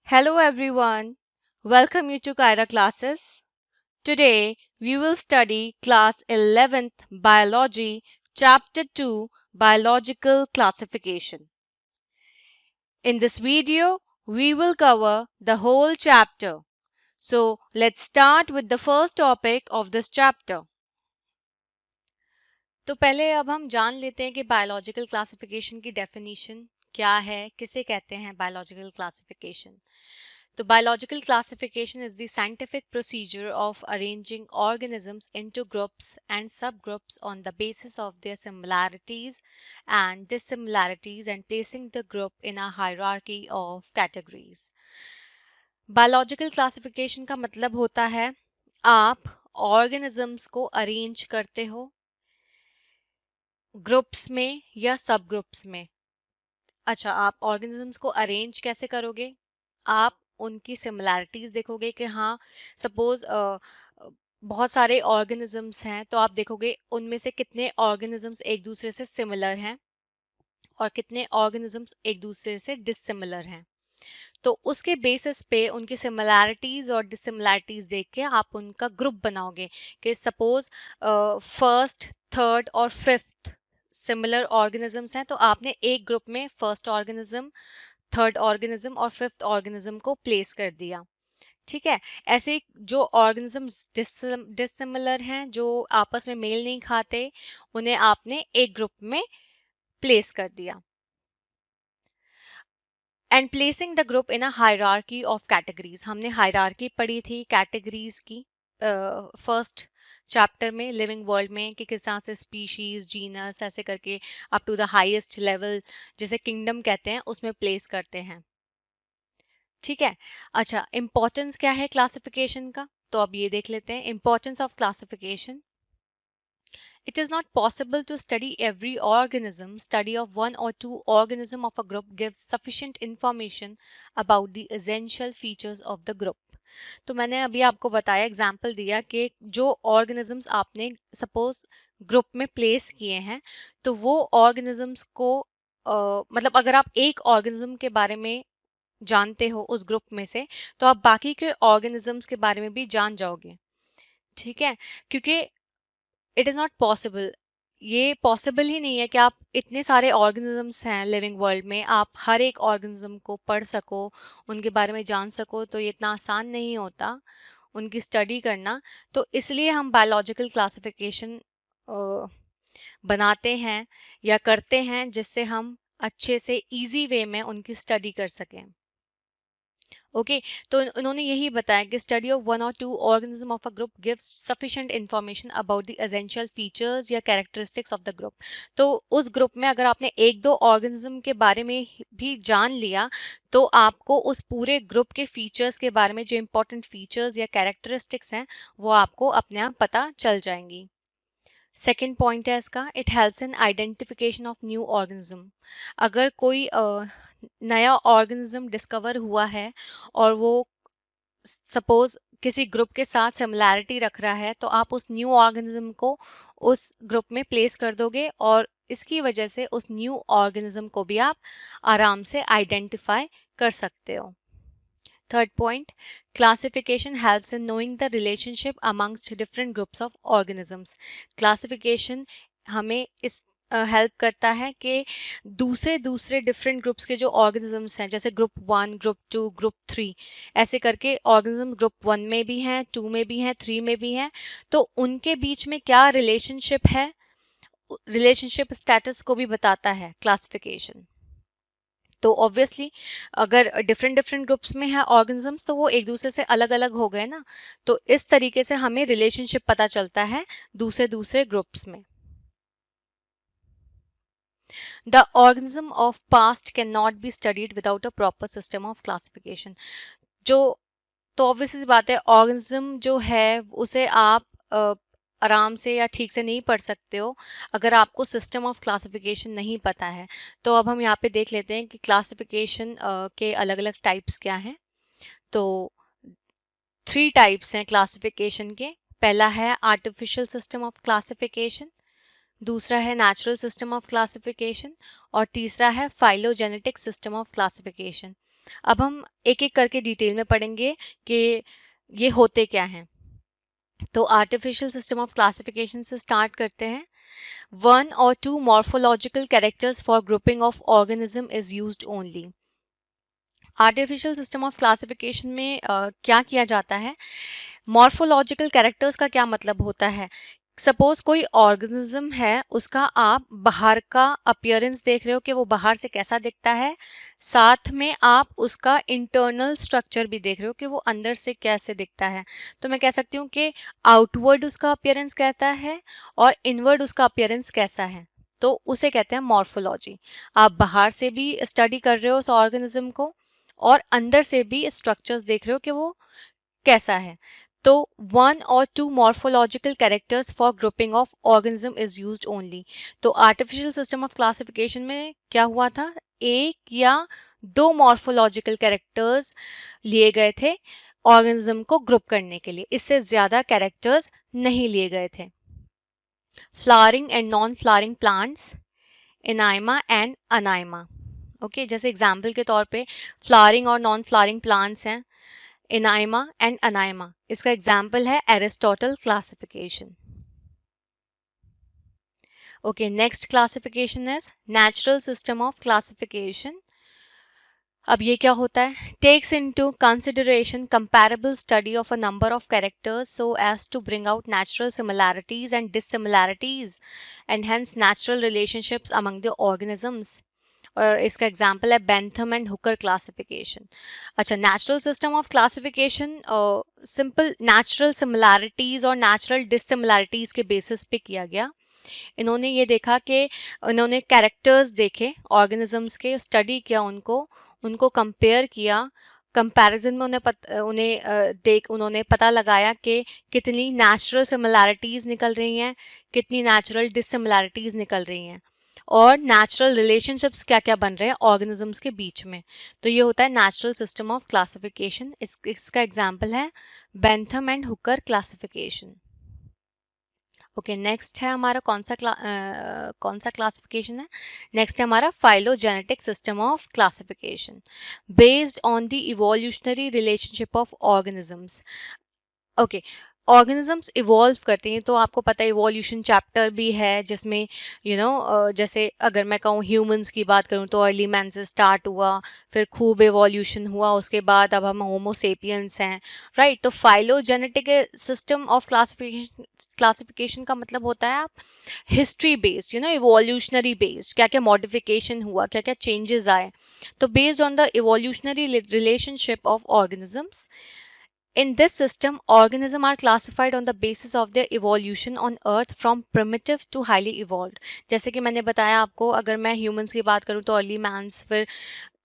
Hello everyone, welcome you to Kyra classes. Today we will study class 11th biology chapter 2 biological classification. In this video we will cover the whole chapter. So let's start with the first topic of this chapter. तो पहले अब हम जान लेते हैं कि biological classification की definition क्या है, किसे कहते हैं biological classification. The biological classification is the scientific procedure of arranging organisms into groups and subgroups on the basis of their similarities and dissimilarities and placing the group in a hierarchy of categories. Biological classification का मतलब होता है आप organisms को arrange करते हो groups में या सब ग्रुप्स में. अच्छा, आप ऑर्गेनिजम्स को अरेंज कैसे करोगे? आप उनकी सिमिलैरिटीज देखोगे कि हाँ, सपोज बहुत सारे ऑर्गेनिजम्स हैं तो आप देखोगे उनमें से कितने ऑर्गेनिजम्स एक दूसरे से सिमिलर हैं और कितने ऑर्गेनिजम्स एक दूसरे से डिसिमिलर हैं. तो उसके बेसिस पे उनकी सिमिलैरिटीज और डिसिमिलैरिटीज देख के आप उनका ग्रुप बनाओगे कि सपोज फर्स्ट, थर्ड और फिफ्थ सिमिलर ऑर्गेनिजम्स हैं तो आपने एक ग्रुप में फर्स्ट ऑर्गेनिज्म, थर्ड ऑर्गेनिज्म और फिफ्थ ऑर्गेनिज्म को प्लेस कर दिया. ठीक है. ऐसे जो ऑर्गेनिजम्स डिसिमिलर हैं, जो आपस में मेल नहीं खाते, उन्हें आपने एक ग्रुप में प्लेस कर दिया. And placing the group in a hierarchy of categories. हमने हायरार्की पढ़ी थी कैटेगरीज की फर्स्ट चैप्टर में लिविंग वर्ल्ड में कि किस तरह से स्पीशीज, जीनस ऐसे करके up to the highest level जिसे किंगडम कहते हैं उसमें प्लेस करते हैं. ठीक है. अच्छा, इंपॉर्टेंस क्या है क्लासिफिकेशन का? तो अब ये देख लेते हैं importance of classification. It is not possible to study every organism. Study of one or two organism of a group gives sufficient information about the essential features of the group. तो मैंने अभी आपको बताया, एग्जाम्पल दिया कि जो organisms आपने suppose group में प्लेस किए हैं तो वो ऑर्गेनिजम्स को मतलब अगर आप एक ऑर्गेनिज्म के बारे में जानते हो उस ग्रुप में से तो आप बाकी के ऑर्गेनिजम्स के बारे में भी जान जाओगे. ठीक है. क्योंकि इट इज़ नॉट पॉसिबल, ये पॉसिबल ही नहीं है कि आप इतने सारे ऑर्गेनिजम्स हैं लिविंग वर्ल्ड में, आप हर एक ऑर्गेनिज्म को पढ़ सको, उनके बारे में जान सको. तो ये इतना आसान नहीं होता उनकी स्टडी करना. तो इसलिए हम बायोलॉजिकल क्लासिफिकेशन बनाते हैं या करते हैं जिससे हम अच्छे से इजी वे में उनकी स्टडी कर सकें. ओके. तो उन्होंने यही बताया कि स्टडी ऑफ वन और two organism of a group gives sufficient information about the essential features या कैरेक्टरिस्टिक्स ऑफ द ग्रुप. तो उस ग्रुप में अगर आपने एक दो ऑर्गेनिज्म के बारे में भी जान लिया तो आपको उस पूरे ग्रुप के फीचर्स के बारे में जो इंपॉर्टेंट फीचर्स या कैरेक्टरिस्टिक्स हैं वो आपको अपने आप पता चल जाएंगी. सेकेंड पॉइंट है इसका, it helps in identification of new organism. अगर कोई नया ऑर्गेनिज्म डिस्कवर हुआ है और वो सपोज किसी ग्रुप के साथ सिमिलैरिटी रख रहा है तो आप उस न्यू ऑर्गेनिज्म को उस ग्रुप में प्लेस कर दोगे और इसकी वजह से उस न्यू ऑर्गेनिज्म को भी आप आराम से आइडेंटिफाई कर सकते हो. Third point, classification helps in knowing the relationship amongst different groups of organisms. Classification हमें इस हेल्प करता है कि दूसरे दूसरे डिफरेंट ग्रुप्स के जो ऑर्गेनिजम्स हैं, जैसे ग्रुप 1, ग्रुप 2, ग्रुप 3, ऐसे करके ऑर्गेनिज्म ग्रुप 1 में भी हैं, 2 में भी हैं, 3 में भी हैं, तो उनके बीच में क्या रिलेशनशिप है, रिलेशनशिप स्टेटस को भी बताता है क्लासिफिकेशन. तो ऑब्वियसली अगर डिफरेंट डिफरेंट ग्रुप्स में है ऑर्गेनिजम्स तो वो एक दूसरे से अलग अलग हो गए ना. तो इस तरीके से हमें रिलेशनशिप पता चलता है दूसरे दूसरे ग्रुप्स में. The organism of past can not be studied without a proper system of classification. जो तो ऑब्वियस सी बात है, ऑर्गेनिज्म जो है उसे आप आराम से या ठीक से नहीं पढ़ सकते हो अगर आपको सिस्टम ऑफ क्लासिफिकेशन नहीं पता है. तो अब हम यहाँ पे देख लेते हैं कि क्लासिफिकेशन के अलग अलग टाइप्स क्या हैं. तो 3 टाइप्स हैं क्लासिफिकेशन के. पहला है आर्टिफिशियल सिस्टम ऑफ क्लासिफिकेशन, दूसरा है नेचुरल सिस्टम ऑफ क्लासिफिकेशन और तीसरा है फाइलोजेनेटिक सिस्टम ऑफ क्लासिफिकेशन. अब हम एक एक करके डिटेल में पढ़ेंगे कि ये होते क्या हैं। तो आर्टिफिशियल सिस्टम ऑफ क्लासिफिकेशन से स्टार्ट करते हैं। One or two morphological characters for grouping of organism is used only. Artificial system of classification में क्या किया जाता है, मॉर्फोलॉजिकल कैरेक्टर्स का क्या मतलब होता है। सपोज कोई ऑर्गेनिज्म है, उसका आप बाहर का अपीयरेंस देख रहे हो कि वो बाहर से कैसा दिखता है, साथ में आप उसका इंटरनल स्ट्रक्चर भी देख रहे हो कि वो अंदर से कैसे दिखता है। तो मैं कह सकती हूँ कि आउटवर्ड उसका अपीयरेंस कैसा है और इनवर्ड उसका अपीयरेंस कैसा है, तो उसे कहते हैं मॉर्फोलॉजी। आप बाहर से भी स्टडी कर रहे हो उस ऑर्गेनिज्म को और अंदर से भी स्ट्रक्चर्स देख रहे हो कि वो कैसा है। तो वन और two morphological characters for grouping of organism is used only. तो आर्टिफिशियल सिस्टम ऑफ क्लासिफिकेशन में क्या हुआ था, एक या दो मॉर्फोलॉजिकल कैरेक्टर्स लिए गए थे ऑर्गेनिज्म को ग्रुप करने के लिए, इससे ज्यादा कैरेक्टर्स नहीं लिए गए थे। Flowering and non flowering plants, enaima and anaima. Okay, जैसे एग्जाम्पल के तौर पे फ्लावरिंग और नॉन फ्लावरिंग प्लांट्स हैं, एनाइमा एंड अनाइमा। इसका एग्जाम्पल है Aristotle classification. Okay, next classification is natural system of classification. अब ये क्या होता है, takes into consideration comparable study of a number of characters so as to bring out natural similarities and dissimilarities and hence natural relationships among the organisms. और इसका example है Bentham and Hooker classification. अच्छा, natural system of classification simple natural similarities और natural dissimilarities के basis पे किया गया। इन्होंने ये देखा कि इन्होंने कैरेक्टर्स देखे ऑर्गेनिजम्स के, स्टडी किया उनको, उनको कंपेयर किया, कंपैरिजन में उन्होंने पता लगाया कि कितनी नेचुरल सिमिलैरिटीज निकल रही हैं, कितनी नेचुरल डिससिमिलैरिटीज निकल रही हैं और नेचुरल रिलेशनशिप्स क्या क्या बन रहे हैं ऑर्गेनिजम्स के बीच में। तो ये होता है नेचुरल सिस्टम ऑफ क्लासिफिकेशन। इसका एग्जांपल है Bentham and Hooker classification. Okay, next है हमारा कौन सा क्लासिफिकेशन है, नेक्स्ट है हमारा phylogenetic system of classification based on the evolutionary relationship of organisms. Okay, organisms evolve करते हैं, तो आपको पता है इवोल्यूशन चैप्टर भी है जिसमें जैसे अगर मैं कहूँ ह्यूमंस की बात करूँ तो अर्ली मैन से स्टार्ट हुआ, फिर खूब इवोल्यूशन हुआ, उसके बाद अब हम होमो सेपियंस हैं, राइट। तो फाइलोजेनेटिक सिस्टम ऑफ क्लासिफिकेशन का मतलब होता है आप हिस्ट्री बेस्ड, इवोल्यूशनरी बेस्ड, क्या क्या मॉडिफिकेशन हुआ, क्या क्या चेंजेस आए। तो based on the evolutionary relationship of organisms, in this system, organisms are classified on the basis of their evolution on Earth from primitive to highly evolved. जैसे कि मैंने बताया आपको, अगर मैं humans की बात करूँ तो अर्ली मैंस, फिर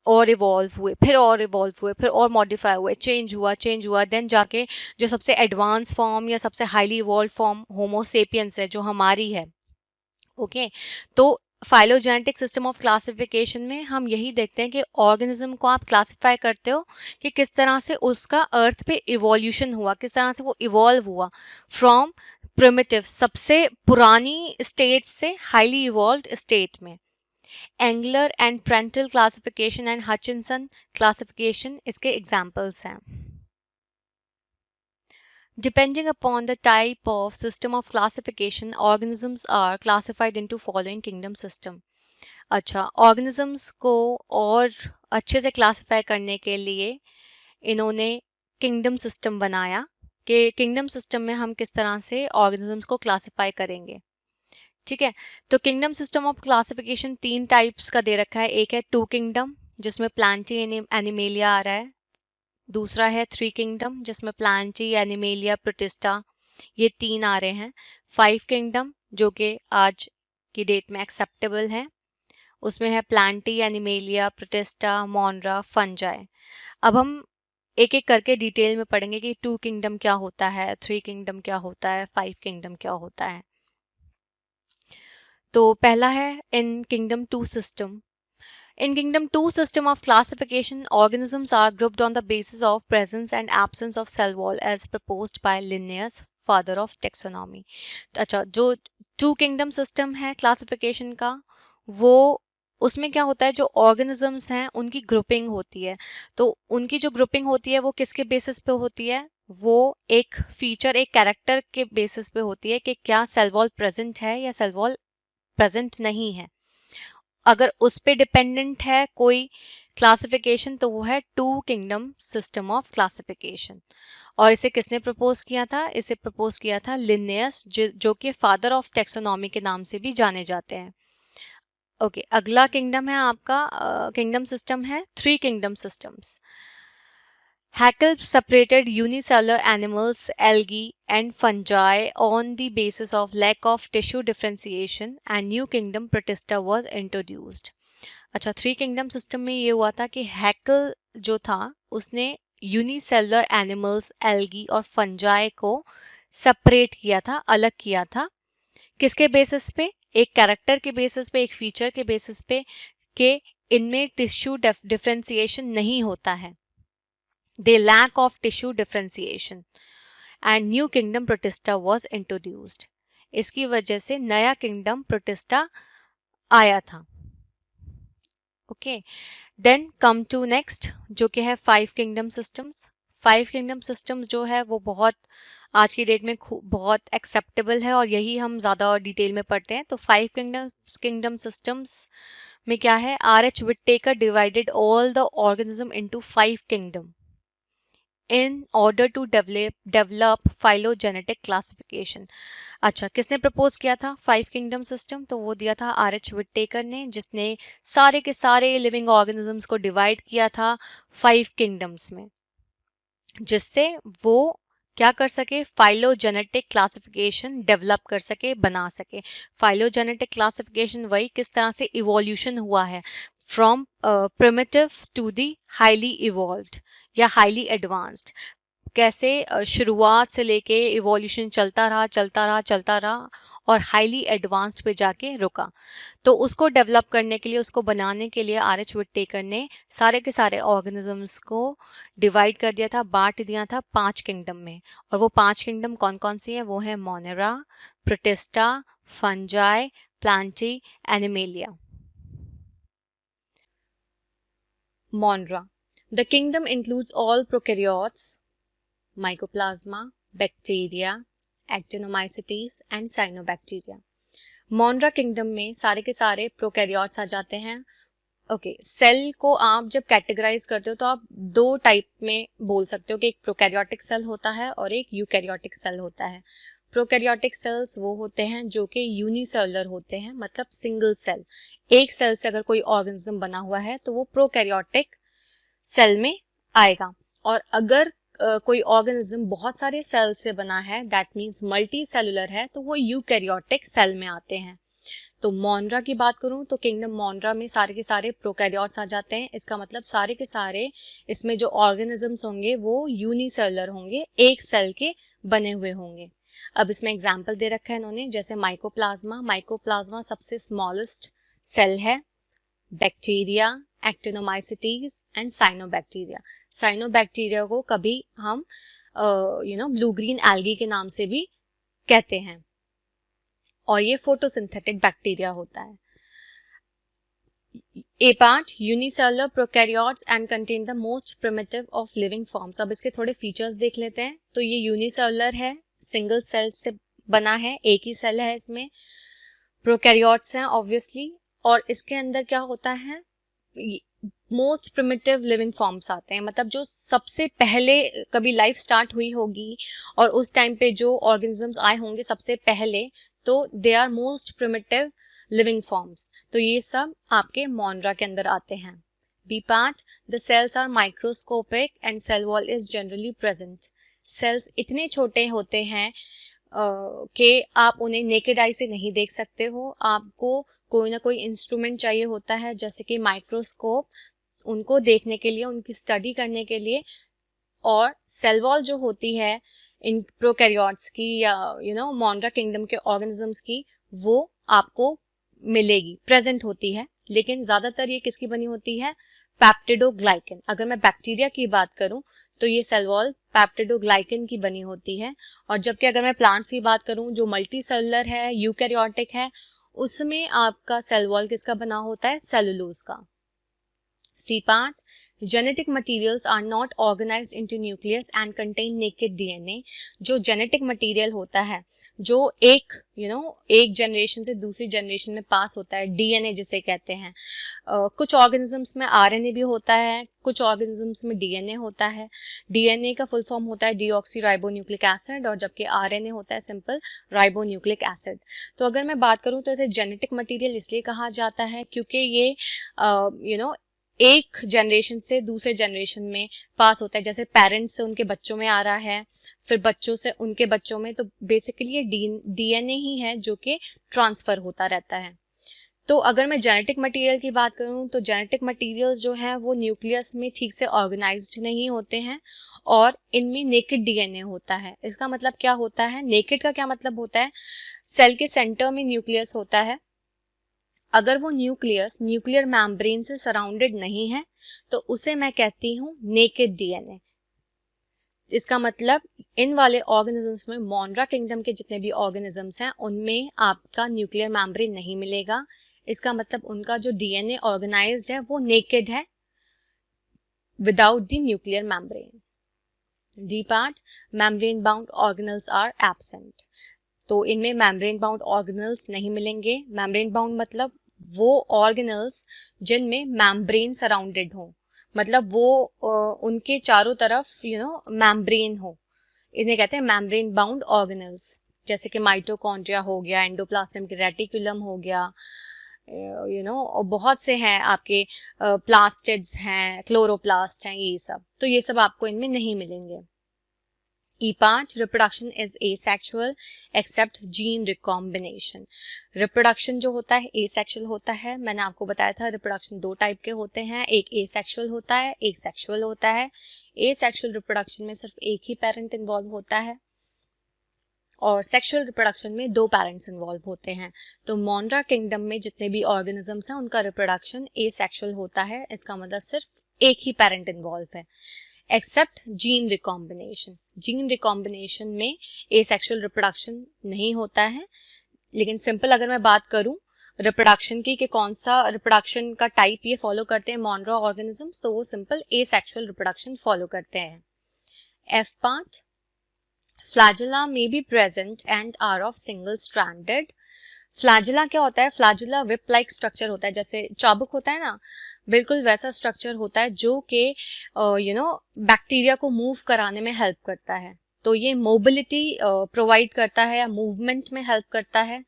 और इवॉल्व हुए, फिर और इवॉल्व हुए, फिर और मॉडिफाई हुए, चेंज हुआ, देन जाके जो सबसे एडवांस फॉर्म या सबसे हाईली इवॉल्व फॉर्म होमो सेपियंस है जो हमारी है। ओके, तो फाइलोजेनेटिक सिस्टम ऑफ क्लासिफिकेशन में हम यही देखते हैं कि ऑर्गेनिज्म को आप क्लासिफाई करते हो कि किस तरह से उसका अर्थ पे इवोल्यूशन हुआ, किस तरह से वो इवॉल्व हुआ फ्रॉम प्रिमिटिव, सबसे पुरानी स्टेट से हाईली इवॉल्व्ड स्टेट में। Engler and Prantl classification and Hutchinson classification इसके एग्जाम्पल्स हैं। Depending upon the type of system of classification, organisms are classified into following kingdom system. अच्छा, organisms को और अच्छे से क्लासिफाई करने के लिए इन्होंने किंगडम सिस्टम बनाया कि किंगडम सिस्टम में हम किस तरह से ऑर्गेनिजम्स को क्लासिफाई करेंगे। ठीक है, तो kingdom system of classification 3 types का दे रखा है। एक है 2 किंगडम जिसमें प्लांटी एनिमेलिया आ रहा है, दूसरा है 3 किंगडम जिसमें प्लांटी, एनिमेलिया, प्रोटिस्टा, ये 3 आ रहे हैं। 5 किंगडम जो कि आज की डेट में एक्सेप्टेबल है, उसमें है प्लांटी, एनिमेलिया, प्रोटिस्टा, मोनरा, फंजाई। अब हम एक एक करके डिटेल में पढ़ेंगे कि 2 किंगडम क्या होता है, 3 किंगडम क्या होता है, 5 किंगडम क्या होता है। तो पहला है इन kingdom 2 system. In Kingdom 2 system of classification, organisms are grouped on the basis of presence and absence of cell wall as proposed by Linnaeus, father of taxonomy. अच्छा, जो 2 Kingdom system है classification का, वो उसमें क्या होता है, जो ऑर्गेनिजम्स हैं उनकी ग्रुपिंग होती है। तो उनकी जो ग्रुपिंग होती है वो किसके बेसिस पे होती है, वो एक फीचर, एक कैरेक्टर के बेसिस पे होती है कि क्या सेल वॉल प्रेजेंट है या सेल वॉल प्रेजेंट नहीं है। अगर उस पे डिपेंडेंट है कोई क्लासिफिकेशन तो वो है two kingdom system of classification. और इसे किसने प्रपोज किया था, इसे प्रपोज किया था लिन्नेयस, जो कि फादर ऑफ टेक्सोनॉमी के नाम से भी जाने जाते हैं। ओके, अगला किंगडम है आपका, किंगडम सिस्टम है three kingdom systems. Haeckel separated unicellular animals, algae, and fungi on the basis of lack of tissue differentiation, and new kingdom Protista was introduced. अच्छा, थ्री किंगडम सिस्टम में ये हुआ था कि हैकल जो था उसने यूनिसेलुलर एनिमल्स, एल्गी और फंजाई को सेपरेट किया था, अलग किया था। किसके बेसिस पे, एक कैरेक्टर के बेसिस पे, एक फीचर के बेसिस पे कि इनमें टिश्यू डिफरेंशिएशन नहीं होता है, they lack of tissue differentiation, and new kingdom Protista was introduced. इसकी वजह से नया किंगडम प्रोटिस्टा आया था। Okay, then come to next जो कि है five kingdom systems. Five kingdom systems जो है वो बहुत आज की डेट में बहुत एक्सेप्टेबल है और यही हम ज्यादा डिटेल में पढ़ते हैं। तो फाइव किंगडम सिस्टम्स में क्या है, R.H. Whittaker divided all the organism into five kingdom in order to develop phylogenetic classification. अच्छा, किसने प्रपोज किया था फाइव किंगडम सिस्टम, तो वो दिया था R.H. Whittaker ने, जिसने सारे के सारे लिविंग ऑर्गेनिजम्स को डिवाइड किया था फाइव किंगडम्स में, जिससे वो क्या कर सके, फाइलोजेनेटिक क्लासिफिकेशन डेवलप कर सके, बना सके। फाइलोजेनेटिक क्लासिफिकेशन वही किस तरह से इवोल्यूशन हुआ है from primitive to the highly evolved या हाईली एडवांस्ड, कैसे शुरुआत से लेके इवोल्यूशन चलता रहा चलता रहा चलता रहा और हाईली एडवांस्ड पे जाके रुका। तो उसको डेवलप करने के लिए, उसको बनाने के लिए R.H. Whittaker ने सारे के सारे ऑर्गेनिजम्स को डिवाइड कर दिया था, बांट दिया था पांच किंगडम में। और वो पांच किंगडम कौन कौन सी है, वो है Monera, protista, fungi, Plantae, animalia. Monera. The kingdom includes all prokaryotes, mycoplasma, bacteria, actinomycetes and cyanobacteria. Monera kingdom में सारे के सारे प्रोकैरियोट्स आ जाते हैं। ओके, सेल को आप जब कैटेगराइज करते हो तो आप दो टाइप में बोल सकते हो कि एक प्रोकैरियोटिक सेल होता है और एक यूकैरियोटिक सेल होता है। प्रोकैरियोटिक सेल्स वो होते हैं जो कि यूनिसेलुलर होते हैं, मतलब सिंगल सेल, एक सेल से अगर कोई ऑर्गेनिज्म बना हुआ है तो वो प्रोकैरियोटिक सेल में आएगा। और अगर कोई ऑर्गेनिज्म बहुत सारे सेल से बना है, दैट मीन्स मल्टी सेलुलर है, तो वो यूकैरियोटिक सेल में आते हैं। तो मोनरा की बात करूं तो किंगडम मोनरा में सारे के सारे प्रोकैरियोट्स आ जाते हैं। इसका मतलब सारे के सारे इसमें जो ऑर्गेनिजम्स होंगे वो यूनिसेलुलर होंगे, एक सेल के बने हुए होंगे। अब इसमें एग्जांपल दे रखा है इन्होंने, जैसे माइकोप्लाज्मा। माइकोप्लाज्मा सबसे स्मॉलेस्ट सेल है। Bacteria, actinomycetes and cyanobacteria. Cyanobacteria को कभी हम ब्लू ग्रीन एल्गी के नाम से भी कहते हैं और ये फोटोसिंथेटिक बैक्टीरिया होता है। A part unicellular prokaryotes and contain the most primitive of living forms. अब इसके थोड़े फीचर्स देख लेते हैं। तो ये यूनिसेलुलर है, सिंगल सेल से बना है, एक ही सेल है इसमें। प्रोकैरियोट्स हैं ऑब्वियसली, और इसके अंदर क्या होता है, मोस्ट प्रिमिटिव लिविंग फॉर्म्स आते हैं, मतलब जो सबसे पहले कभी लाइफ स्टार्ट हुई होगी और उस टाइम पे जो ऑर्गेनिजम्स आए होंगे सबसे पहले, तो they are most primitive living forms. तो ये सब आपके मोनरा के अंदर आते हैं। B part, the cells are microscopic and cell wall is generally present. Cells इतने छोटे होते हैं कि आप उन्हें नेकेड आई से नहीं देख सकते हो, आपको कोई ना कोई इंस्ट्रूमेंट चाहिए होता है, जैसे कि माइक्रोस्कोप, उनको देखने के लिए, उनकी स्टडी करने के लिए। और सेल वॉल जो होती है इन प्रोकैरियोट्स की या मोनरा किंगडम के ऑर्गेनिजम्स की, वो आपको मिलेगी, प्रेजेंट होती है। लेकिन ज्यादातर ये किसकी बनी होती है, पैप्टिडोग्लाइकन। अगर मैं बैक्टीरिया की बात करूं तो ये सेल वॉल पैप्टिडोग्लाइकन की बनी होती है। और जबकि अगर मैं प्लांट्स की बात करूं जो मल्टी सेलुलर है, यूकैरियोटिक है, उसमें आपका सेल वॉल किसका बना होता है? सेलुलोज का। C part, genetic materials are not organised into nucleus and contain naked DNA. जो जेनेटिक मटेरियल होता है, जो एक एक जनरेशन से दूसरी जनरेशन में पास होता है, डीएनए जिसे कहते हैं। कुछ ऑर्गेनिजम्स में आरएनए भी होता है, कुछ ऑर्गेनिजम्स में डीएनए होता है। डीएनए का फुल फॉर्म होता है डीऑक्सी राइबोन्यूक्लिक एसिड, और जबकि आरएनए होता है सिंपल राइबोन्यूक्लिक एसिड। तो अगर मैं बात करूं तो इसे जेनेटिक मटेरियल इसलिए कहा जाता है क्योंकि ये एक जनरेशन से दूसरे जनरेशन में पास होता है। जैसे पेरेंट्स से उनके बच्चों में आ रहा है, फिर बच्चों से उनके बच्चों में, तो बेसिकली ये डीएनए ही है जो कि ट्रांसफर होता रहता है। तो अगर मैं जेनेटिक मटेरियल की बात करूं तो जेनेटिक मटेरियल्स जो है वो न्यूक्लियस में ठीक से ऑर्गेनाइज्ड नहीं होते हैं और इनमें नेकेड डीएनए होता है। इसका मतलब क्या होता है? नेकेड का क्या मतलब होता है? सेल के सेंटर में न्यूक्लियस होता है, अगर वो न्यूक्लियस न्यूक्लियर मेम्ब्रेन से सराउंडेड नहीं है तो उसे मैं कहती हूँ नेकेड डीएनए। इसका मतलब इन वाले ऑर्गेनिजम्स में, मोनरा किंगडम के जितने भी ऑर्गेनिजम्स हैं उनमें आपका न्यूक्लियर मेम्ब्रेन नहीं मिलेगा। इसका मतलब उनका जो डीएनए ऑर्गेनाइज्ड है वो नेकेड है, without the nuclear membrane. D part, membrane bound organelles are absent. तो इनमें मेम्ब्रेन बाउंड ऑर्गेनल्स नहीं मिलेंगे। मेम्ब्रेन बाउंड मतलब वो ऑर्गेनल्स जिनमें मेम्ब्रेन सराउंडेड हो, मतलब वो उनके चारों तरफ मेम्ब्रेन हो, इन्हें कहते हैं मेम्ब्रेन बाउंड ऑर्गेनल्स। जैसे कि माइटोकॉन्ड्रिया हो गया, एंडोप्लाज्म की रेटिकुलम हो गया, और बहुत से हैं आपके, प्लास्टिड्स हैं, क्लोरोप्लास्ट हैं, ये सब। तो ये सब आपको इनमें नहीं मिलेंगे। E part, reproduction is asexual except gene recombination. Reproduction जो होता है asexual होता है। मैंने आपको बताया था रिप्रोडक्शन दो टाइप के होते हैं, एक asexual होता है, एक सेक्सुअल होता है। asexual रिप्रोडक्शन में सिर्फ एक ही पेरेंट इन्वॉल्व होता है और सेक्सुअल रिप्रोडक्शन में दो पेरेंट्स इन्वॉल्व होते हैं। तो मोनरा किंगडम में जितने भी ऑर्गेनिजम्स हैं उनका रिप्रोडक्शन asexual होता है। इसका मतलब सिर्फ एक ही पेरेंट इन्वॉल्व है, except gene recombination. Gene recombination में एसेक्सुअल रिप्रोडक्शन नहीं होता है। लेकिन सिंपल अगर मैं बात करूं रिप्रोडक्शन की कि कौन सा रिप्रोडक्शन का टाइप ये फॉलो करते हैं मोनरा ऑर्गेनिजम्स, तो वो सिंपल एसेक्सुअल रिप्रोडक्शन फॉलो करते हैं। F part, flagella may be present and are of single stranded. Flagella क्या होता है? फ्लैजेला विप लाइक स्ट्रक्चर होता है, जैसे चाबुक होता है ना, बिल्कुल वैसा स्ट्रक्चर होता है जो कि बैक्टीरिया को मूव कराने में हेल्प करता है। तो ये मोबिलिटी प्रोवाइड करता है या मूवमेंट में हेल्प करता है।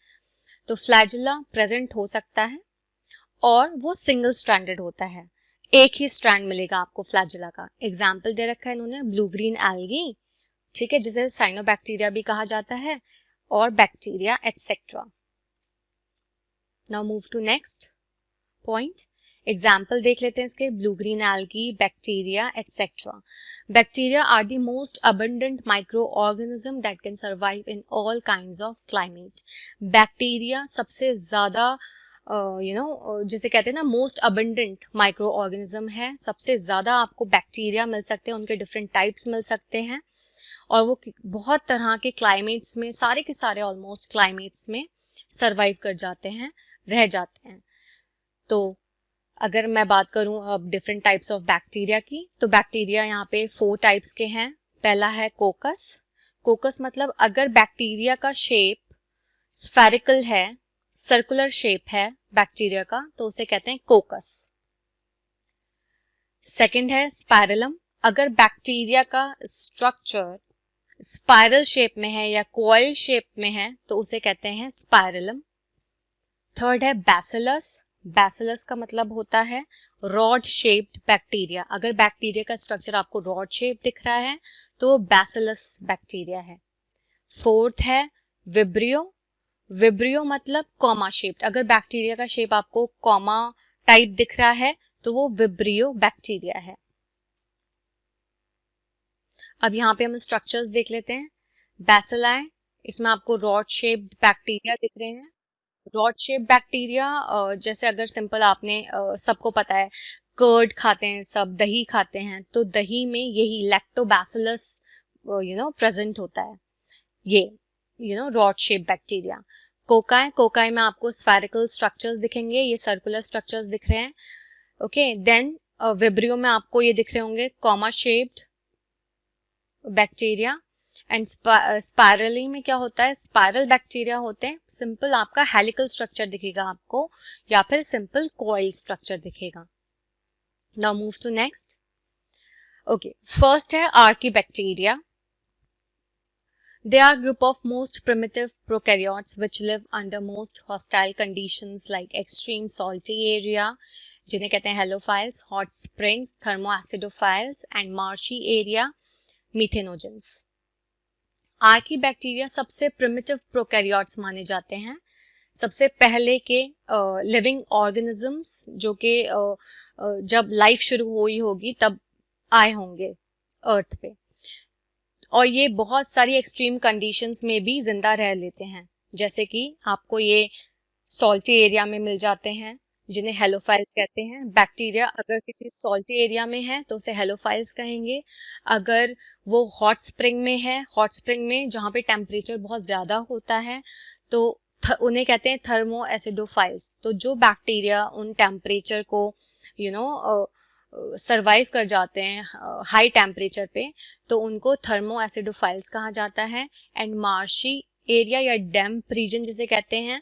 तो फ्लैजेला प्रेजेंट हो सकता है और वो सिंगल स्ट्रैंडेड होता है, एक ही स्ट्रैंड मिलेगा आपको फ्लैजेला का। एग्जाम्पल दे रखा है इन्होंने, ब्लू ग्रीन एल्गी, ठीक है, जिसे साइनोबैक्टीरिया भी कहा जाता है, और bacteria etcetera. Now move to next point. Example देख लेते हैं इसके, blue green algae, bacteria etcetera. Bacteria are the most abundant micro organism that can survive in all kinds of climate. Bacteria सबसे ज्यादा जिसे कहते हैं ना मोस्ट अबंडेंट माइक्रो ऑर्गेनिज्म है। सबसे ज्यादा आपको बैक्टीरिया मिल सकते हैं, उनके डिफरेंट टाइप्स मिल सकते हैं, और वो बहुत तरह के क्लाइमेट्स में, सारे के सारे ऑलमोस्ट क्लाइमेट्स में सर्वाइव कर जाते हैं, रह जाते हैं। तो अगर मैं बात करूं अब डिफरेंट टाइप्स ऑफ बैक्टीरिया की, तो बैक्टीरिया यहाँ पे 4 टाइप्स के हैं। पहला है कोकस। कोकस मतलब अगर बैक्टीरिया का शेप स्फेरिकल है, सर्कुलर शेप है बैक्टीरिया का, तो उसे कहते हैं कोकस। सेकंड है स्पाइरलम। अगर बैक्टीरिया का स्ट्रक्चर स्पाइरल शेप में है या कॉइल शेप में है तो उसे कहते हैं स्पाइरलम। थर्ड है बैसिलस। बैसिलस का मतलब होता है रॉड शेप्ड बैक्टीरिया। अगर बैक्टीरिया का स्ट्रक्चर आपको रॉड शेप दिख रहा है तो बैसिलस बैक्टीरिया है। फोर्थ है विब्रियो। विब्रियो मतलब कॉमा शेप्ड। अगर बैक्टीरिया का शेप आपको कॉमा टाइप दिख रहा है तो वो विब्रियो बैक्टीरिया है। अब यहाँ पे हम स्ट्रक्चर्स देख लेते हैं। बैसिलाई, इसमें आपको रॉड शेप्ड बैक्टीरिया दिख रहे हैं। रॉड शेप बैक्टीरिया, जैसे अगर सिंपल आपने सबको पता है कर्ड खाते हैं सब, दही खाते हैं, तो दही में यही लैक्टोबैसिलस प्रेजेंट होता है, ये rod shape bacteria. Cocci, cocci में आपको स्फेरिकल स्ट्रक्चर्स दिखेंगे, ये सर्कुलर स्ट्रक्चर्स दिख रहे हैं. ओके, देन विब्रियो में आपको ये दिख रहे होंगे comma shaped bacteria. And spirally में क्या होता है, स्पायरल बैक्टीरिया होते हैं. सिंपल आपका हेलिकल स्ट्रक्चर दिखेगा आपको, या फिर सिंपल कॉइल स्ट्रक्चर दिखेगा. Now move to next. Okay, first है archaebacteria. They are a group of most primitive prokaryotes which live under most hostile conditions like extreme salty area, जिन्हें कहते हैं halophiles, hot springs, thermoacidophiles and marshy area, methanogens. Archaebacteria सबसे primitive prokaryotes माने जाते हैं, सबसे पहले के लिविंग ऑर्गेनिजम्स जो कि जब लाइफ शुरू हुई होगी तब आए होंगे अर्थ पे, और ये बहुत सारी एक्सट्रीम कंडीशंस में भी जिंदा रह लेते हैं. जैसे कि आपको ये सॉल्टी एरिया में मिल जाते हैं, जिन्हें हेलोफाइल्स कहते हैं. बैक्टीरिया अगर किसी सॉल्टी एरिया में है तो उसे हेलोफाइल्स कहेंगे. अगर वो हॉट स्प्रिंग में है, हॉट स्प्रिंग में जहाँ पे टेम्परेचर बहुत ज़्यादा होता है, तो उन्हें कहते हैं थर्मो एसिडोफाइल्स. तो जो बैक्टीरिया उन टेम्परेचर को सरवाइव कर जाते हैं हाई टेम्परेचर पे, तो उनको थर्मो एसिडोफाइल्स कहा जाता है. एंड मार्शी एरिया या डैम्प रीजन जिसे कहते हैं,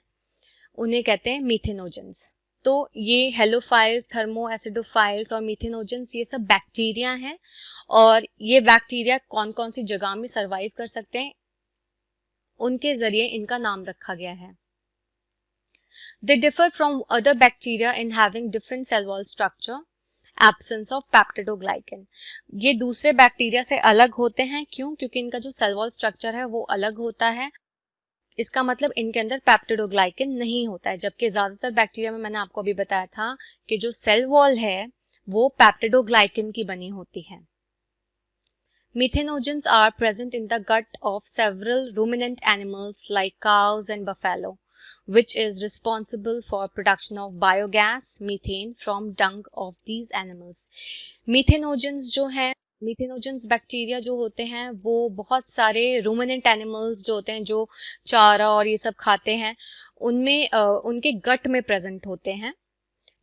उन्हें कहते हैं मीथेनोजेंस. तो ये हेलोफाइल्स, थर्मो एसिडोफाइल्स और मीथेनोजेंस ये सब बैक्टीरिया हैं, और ये बैक्टीरिया कौन कौन सी जगह में सरवाइव कर सकते हैं, उनके जरिए इनका नाम रखा गया है. They differ from other bacteria in having different cell wall structure, absence of peptidoglycan. ये दूसरे बैक्टीरिया से अलग होते हैं. क्यों? क्योंकि इनका जो सेल वॉल स्ट्रक्चर है वो अलग होता है. इसका मतलब इनके अंदर पेप्टिडोग्लाइकन नहीं होता है, जबकि ज्यादातर बैक्टीरिया में मैंने आपको अभी बताया था कि जो सेल वॉल है वो पेप्टिडोग्लाइकन की बनी होती है. Methanogens are present in the gut of several ruminant animals like cows and buffalo, which is responsible for production of biogas, methane from dung of these animals. Methanogens जो हैं, methanogens bacteria जो होते हैं वो बहुत सारे रूमिनेंट एनिमल्स जो होते हैं, जो चारा और ये सब खाते हैं, उनमें उनके गट में प्रेजेंट होते हैं.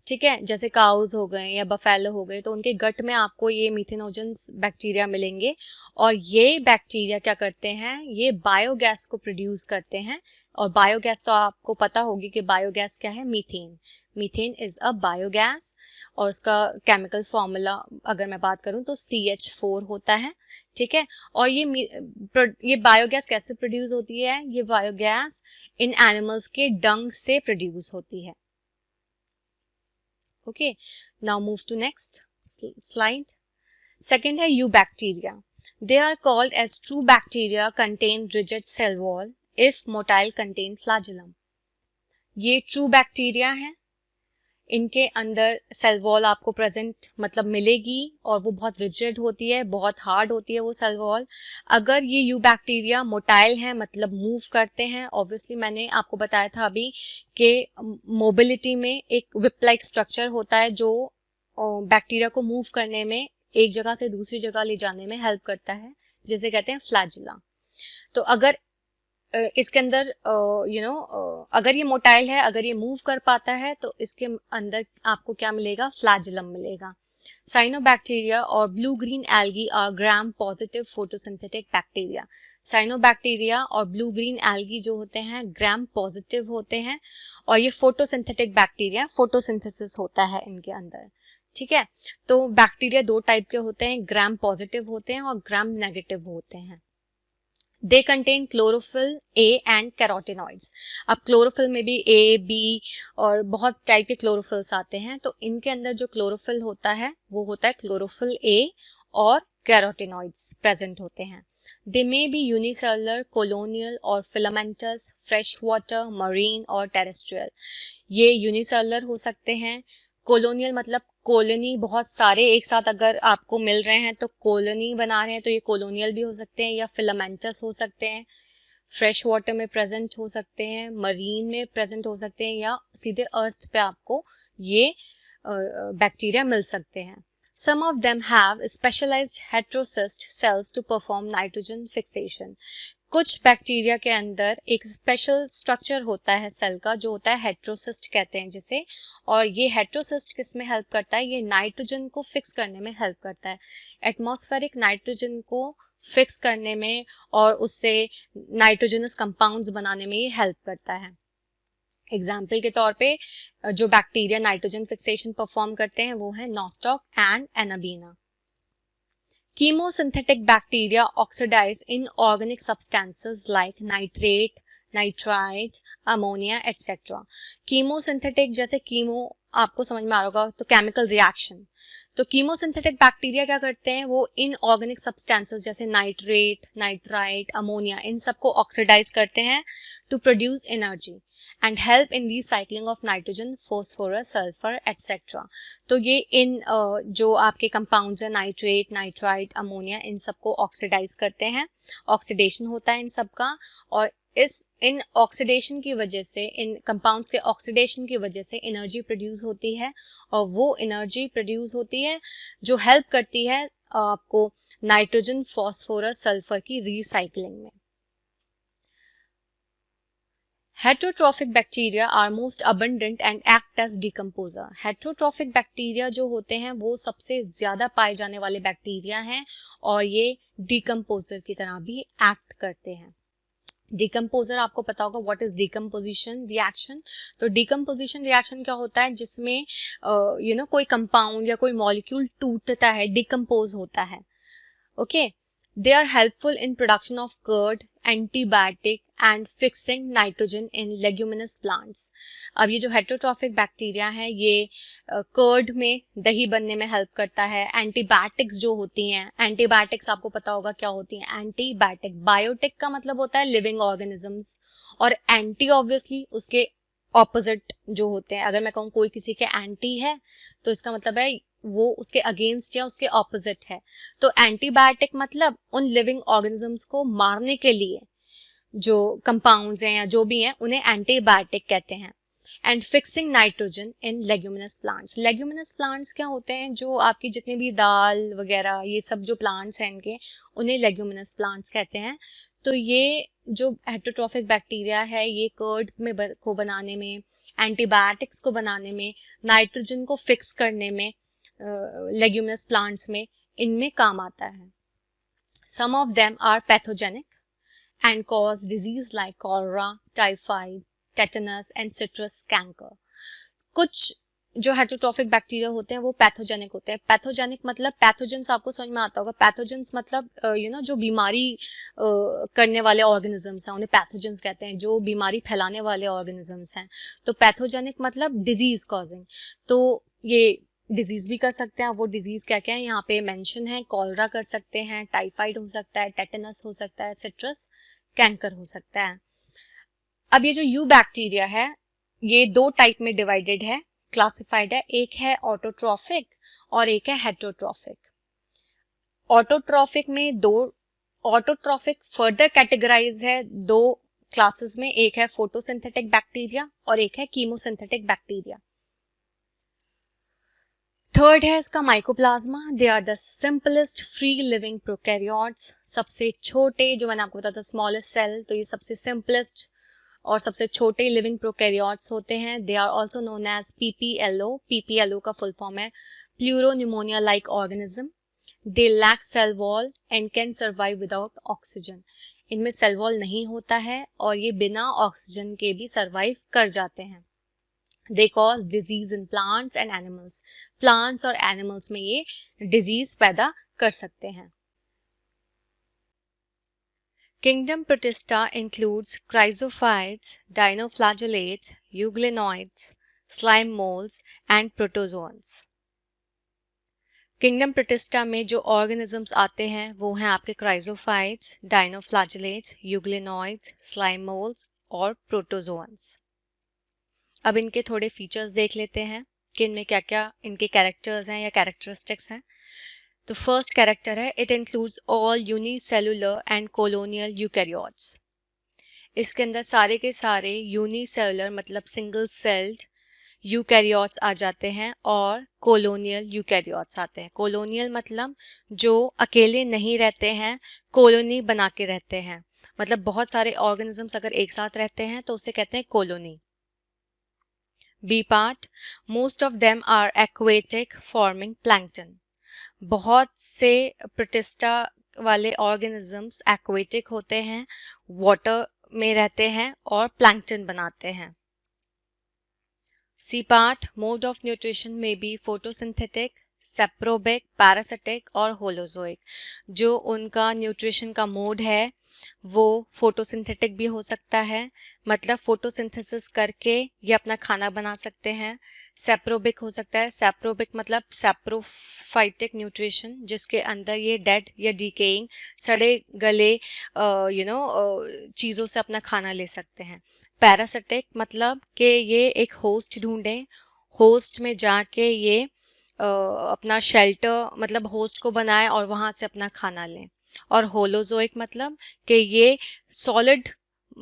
ठीक है, जैसे काउज हो गए या बफेलो हो गए, तो उनके गट में आपको ये मीथेनोजेंस बैक्टीरिया मिलेंगे. और ये बैक्टीरिया क्या करते हैं, ये बायोगैस को प्रोड्यूस करते हैं. और बायोगैस तो आपको पता होगी कि बायोगैस क्या है, methane. Methane is a biogas, और उसका केमिकल फॉर्मूला अगर मैं बात करूं तो CH4 होता है. ठीक है, और ये बायोगैस कैसे प्रोड्यूस होती है, ये बायोगैस इन एनिमल्स के डंग से प्रोड्यूस होती है. Okay, now move to next slide. Second है eubacteria. They are called as true bacteria contain rigid cell wall if motile contain flagellum. ये true bacteria है, इनके अंदर सेल वॉल आपको प्रेजेंट मतलब मिलेगी, और वो बहुत रिजिड होती है, बहुत हार्ड होती है वो सेल वॉल. अगर ये यू बैक्टीरिया मोटाइल है मतलब मूव करते हैं, ऑब्वियसली मैंने आपको बताया था अभी कि मोबिलिटी में एक विप लाइक स्ट्रक्चर होता है जो बैक्टीरिया को मूव करने में, एक जगह से दूसरी जगह ले जाने में हेल्प करता है, जिसे कहते हैं फ्लैजिला. तो अगर इसके अंदर अगर ये मोटाइल है, अगर ये मूव कर पाता है, तो इसके अंदर आपको क्या मिलेगा, फ्लैजिलम मिलेगा. साइनोबैक्टीरिया और blue green algae are gram positive photosynthetic bacteria. Cyanobacteria और ब्लू ग्रीन एल्गी जो होते हैं ग्राम पॉजिटिव होते हैं, और ये फोटोसिंथेटिक बैक्टीरिया, फोटोसिंथेसिस होता है इनके अंदर. ठीक है, तो बैक्टीरिया दो टाइप के होते हैं, ग्राम पॉजिटिव होते हैं और ग्राम नेगेटिव होते हैं. They contain chlorophyll A and carotenoids. अब क्लोरोफिल में भी A, B और बहुत टाइप के क्लोरोफिल्स आते हैं, तो इनके अंदर जो क्लोरोफिल होता है वो होता है क्लोरोफिल A, और कैरोटिनॉइड्स प्रेजेंट होते हैं. They may be unicellular, colonial और filamentous, fresh water, marine और terrestrial. ये यूनिसेलुलर हो सकते हैं, कॉलोनियल मतलब कॉलोनी बहुत सारे एक साथ अगर आपको मिल रहे हैं तो कॉलोनी बना रहे हैं, तो ये कॉलोनियल भी हो सकते हैं, या फिलामेंटस हो सकते हैं, फ्रेश वाटर में प्रेजेंट हो सकते हैं, मरीन में प्रेजेंट हो सकते हैं, या सीधे अर्थ पे आपको ये बैक्टीरिया मिल सकते हैं. Some of them have specialized heterocyst cells to perform nitrogen fixation. कुछ बैक्टीरिया के अंदर एक स्पेशल स्ट्रक्चर होता है सेल का जो होता है हेट्रोसिस्ट कहते हैं जिसे, और ये हेट्रोसिस्ट किस में हेल्प करता है, ये नाइट्रोजन को फिक्स करने में हेल्प करता है, एटमॉस्फेरिक नाइट्रोजन को फिक्स करने में और उससे नाइट्रोजनस कंपाउंड्स बनाने में ये हेल्प करता है। एग्जाम्पल के तौर पे जो बैक्टीरिया नाइट्रोजन फिक्सेशन परफॉर्म करते हैं वो है nostoc and anabaena. Chemosynthetic bacteria oxidize inorganic substances like nitrate, nitrite, ammonia, etc. Chemosynthetic जैसे कीमो आपको समझ में आ रहा होगा तो केमिकल रिएक्शन, तो कीमोसिंथेटिक बैक्टीरिया क्या करते हैं, वो इनऑर्गेनिक सब्सटेंसेस जैसे नाइट्रेट, नाइट्राइट, अमोनिया इन सबको ऑक्सीडाइज करते हैं to produce energy and help in recycling of nitrogen, phosphorus, sulphur etcetera. तो ये इन जो आपके कंपाउंड्स हैं नाइट्रेट, नाइट्राइट, अमोनिया इन सबको ऑक्सीडाइज करते हैं, ऑक्सीडेशन होता है इन सबका, और इन ऑक्सीडेशन की वजह से, इन कंपाउंड्स के ऑक्सीडेशन की वजह से एनर्जी प्रोड्यूस होती है, और वो एनर्जी प्रोड्यूस होती है जो हेल्प करती है आपको नाइट्रोजन, फॉस्फोरस, सल्फर की रिसाइकलिंग में। Heterotrophic bacteria are most abundant and act as decomposer. Heterotrophic bacteria जो होते हैं वो सबसे ज्यादा पाए जाने वाले बैक्टीरिया हैं और ये डिकम्पोजर की तरह भी एक्ट करते हैं। डिकम्पोजर आपको पता होगा व्हाट इज डिकम्पोजिशन रिएक्शन। तो डिकम्पोजिशन रिएक्शन क्या होता है, जिसमें कोई कंपाउंड या कोई मॉलिक्यूल टूटता है, डिकम्पोज होता है। Okay, they are helpful in production of curd, antibiotic and fixing nitrogen in leguminous plants. अब ये जो हेट्रोट्रॉफिक बैक्टीरिया है ये कर्ड में दही बनने में हेल्प करता है। एंटीबायोटिक्स जो होती हैं, एंटीबायोटिक्स आपको पता होगा क्या होती हैं, एंटीबायोटिक, बायोटिक का मतलब होता है लिविंग ऑर्गेनिजम्स, और एंटी ऑब्वियसली उसके ऑपोजिट जो होते हैं। अगर मैं कहूँ कोई किसी के एंटी है तो इसका मतलब है वो उसके अगेंस्ट या उसके ऑपोजिट है। तो एंटीबायोटिक मतलब उन लिविंग ऑर्गेनिजम्स को मारने के लिए जो कंपाउंड्स हैं या जो भी हैं उन्हें एंटीबायोटिक कहते हैं। And fixing nitrogen in leguminous plants. Leguminous plants क्या होते हैं, जो आपकी जितनी भी दाल वगैरह ये सब जो प्लांट्स हैं इनके, उन्हें लेग्यूमिनस प्लांट्स कहते हैं। तो ये जो हेट्रोट्रॉफिक बैक्टीरिया है ये कर्ड में को बनाने में, एंटीबायोटिक्स को बनाने में, नाइट्रोजन को फिक्स करने में लेग्यूमिनस प्लांट्स में इनमें काम आता है। Some of them are pathogenic and cause disease like cholera, typhoid, tetanus and citrus canker. कुछ जो हेट्रोट्रॉफिक बैक्टीरिया होते हैं वो पैथोजेनिक होते हैं। पैथोजेनिक मतलब पैथोजेंस आपको समझ में आता होगा। पैथोजेंस मतलब जो बीमारी करने वाले ऑर्गेनिजम्स हैं उन्हें पैथोजेंस कहते हैं, जो बीमारी फैलाने वाले ऑर्गेनिजम्स हैं। तो पैथोजेनिक मतलब डिजीज कॉजिंग। तो ये डिजीज भी कर सकते हैं। वो डिजीज क्या क्या है यहाँ पे मेंशन है, कॉलरा कर सकते हैं, टाइफाइड हो सकता है, टेटनस हो सकता है, सिट्रस कैंकर हो सकता है। अब ये जो यू बैक्टीरिया है ये दो टाइप में डिवाइडेड है, क्लासिफाइड है। एक है ऑटोट्रॉफिक और एक है हेट्रोट्रॉफिक। ऑटोट्रॉफिक में दो, ऑटोट्रॉफिक फर्दर कैटेगराइज है दो क्लासेस में, एक है फोटोसिंथेटिक बैक्टीरिया और एक है कीमोसिंथेटिक बैक्टीरिया। थर्ड है इसका mycoplasma. They are the simplest free living prokaryotes. सबसे छोटे, जो मैंने आपको बताया था स्मॉलेस्ट सेल, तो ये सबसे सिंपलेस्ट और सबसे छोटे लिविंग प्रोकैरियोट्स होते हैं। They are also known as PPLO. PPLO का फुल फॉर्म है pleuropneumonia like organism. They lack cell wall and can survive without oxygen. इनमें सेल वॉल नहीं होता है और ये बिना ऑक्सीजन के भी सर्वाइव कर जाते हैं। They cause disease in plants and animals. Plants और animals में ये disease पैदा कर सकते हैं। Kingdom Protista includes chrysophytes, dinoflagellates, euglenoids, slime molds and protozoans. Kingdom Protista में जो organisms आते हैं वो हैं आपके chrysophytes, dinoflagellates, euglenoids, slime molds और protozoans. अब इनके थोड़े फीचर्स देख लेते हैं कि इनमें क्या क्या इनके कैरेक्टर्स हैं या कैरेक्टरिस्टिक्स हैं। तो फर्स्ट कैरेक्टर है, it includes all unicellular and colonial eukaryotes. इसके अंदर सारे के सारे यूनिसेलुलर मतलब सिंगल सेल्ड यूकैरियोट्स आ जाते हैं और कॉलोनियल यूकैरियोट्स आते हैं। कॉलोनियल मतलब जो अकेले नहीं रहते हैं, कॉलोनी बना के रहते हैं, मतलब बहुत सारे ऑर्गेनिजम्स अगर एक साथ रहते हैं तो उसे कहते हैं colony. B part, most of them are aquatic forming plankton. बहुत से प्रोटिस्टा वाले ऑर्गेनिजम्स एक्वेटिक होते हैं, वाटर में रहते हैं और प्लैंक्टन बनाते हैं। C part, mode of nutrition may be photosynthetic, saprobic, parasitic और होलोजोइक। जो उनका न्यूट्रिशन का मोड है वो फोटोसिंथेटिक भी हो सकता है, मतलब फोटोसिंथेसिस करके ये अपना खाना बना सकते हैं। सेप्रोबिक हो सकता है, सेप्रोबिक मतलब सेप्रोफाइटिक न्यूट्रिशन, जिसके अंदर ये डेड या डिकेइंग सड़े गले चीज़ों से अपना खाना ले सकते हैं। पैरासिटिक मतलब कि ये एक होस्ट ढूंढें, होस्ट में जाके ये अपना शेल्टर मतलब होस्ट को बनाए और वहां से अपना खाना लें। और होलोजोइक मतलब कि ये सॉलिड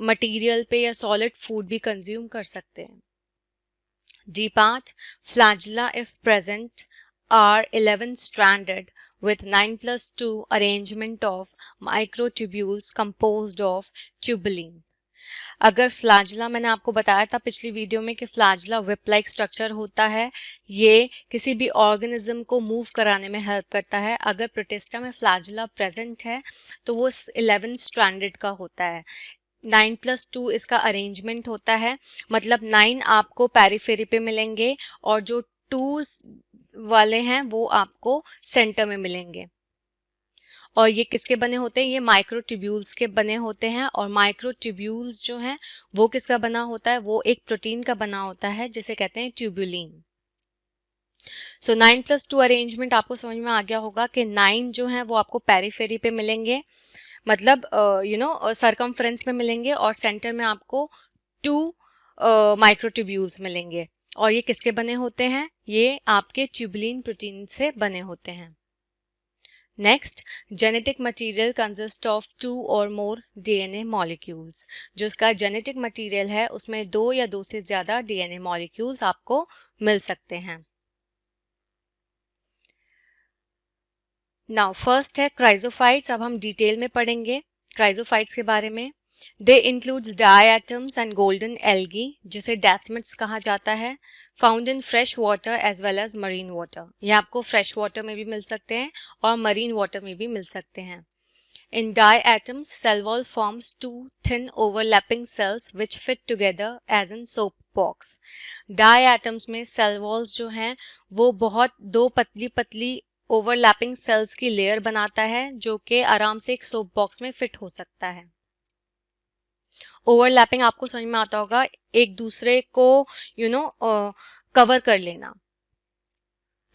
मटेरियल पे या सॉलिड फूड भी कंज्यूम कर सकते हैं। D part, flagella if present are 11 stranded with 9+2 arrangement of microtubules composed of tubulin। अगर फ्लैजिला, मैंने आपको बताया था पिछली वीडियो में कि फ्लैजिला whip like स्ट्रक्चर होता है, ये किसी भी ऑर्गेनिज्म को मूव कराने में हेल्प करता है। अगर प्रोटिस्टा में फ्लैजिला प्रेजेंट है तो वो 11 स्ट्रैंडेड का होता है। 9+2 इसका अरेंजमेंट होता है, मतलब 9 आपको पेरिफेरी पे मिलेंगे और जो 2 वाले हैं वो आपको सेंटर में मिलेंगे। और ये किसके बने होते हैं? ये माइक्रोट्यूब्यूल्स के बने होते हैं। और माइक्रोट्यूब्यूल्स जो हैं वो किसका बना होता है? वो एक प्रोटीन का बना होता है जिसे कहते हैं ट्यूबुलिन। सो 9+2 अरेंजमेंट आपको समझ में आ गया होगा कि 9 जो है वो आपको पेरिफेरी पे मिलेंगे, मतलब सरकमफ्रेंस में मिलेंगे, और सेंटर में आपको 2 माइक्रोट्यूब्यूल्स मिलेंगे। और ये किसके बने होते हैं? ये आपके ट्यूबुलिन प्रोटीन से बने होते हैं। Next, genetic material consist of 2 और मोर डीएनए मॉलिक्यूल्स। जो इसका जेनेटिक मटेरियल है उसमें 2 या 2 से ज्यादा डीएनए मॉलिक्यूल्स आपको मिल सकते हैं। नाउ फर्स्ट है क्राइजोफाइट्स। अब हम डिटेल में पढ़ेंगे क्राइजोफाइट्स के बारे में। They includes diatoms and golden algae, जिसे डेस्मिड्स कहा जाता है, found in fresh water as well as marine water. ये आपको फ्रेश वाटर में भी मिल सकते हैं और मरीन वाटर में भी मिल सकते हैं। In diatoms, cell wall forms two thin overlapping cells which fit together as in soap box. Diatoms में cell walls जो हैं वो बहुत दो पतली पतली ओवरलैपिंग सेल्स की लेयर बनाता है जो कि आराम से एक सोप बॉक्स में फिट हो सकता है। ओवरलैपिंग आपको समझ में आता होगा, एक दूसरे को कवर कर लेना।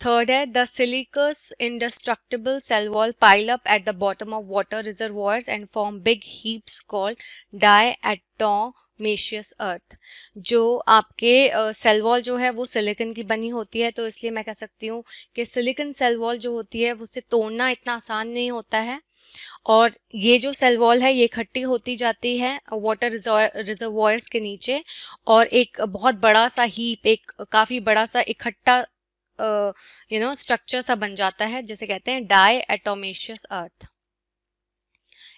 थर्ड है the siliceous indestructible cell wall pile up at the bottom of water reservoirs and form big heaps called diatomaceous earth. जो आपके सेल वॉल जो है वो सिलिकन की बनी होती है, तो इसलिए मैं कह सकती हूँ कि सिलिकन सेल वॉल जो होती है उससे तोड़ना इतना आसान नहीं होता है। और ये जो सेल वॉल है ये इकट्ठी होती जाती है वाटर रिजर्वॉयर्स के नीचे, और एक बहुत बड़ा सा हीप, एक काफी बड़ा सा इकट्ठा स्ट्रक्चर सा बन जाता है जिसे कहते हैं डायटोमेशियस अर्थ।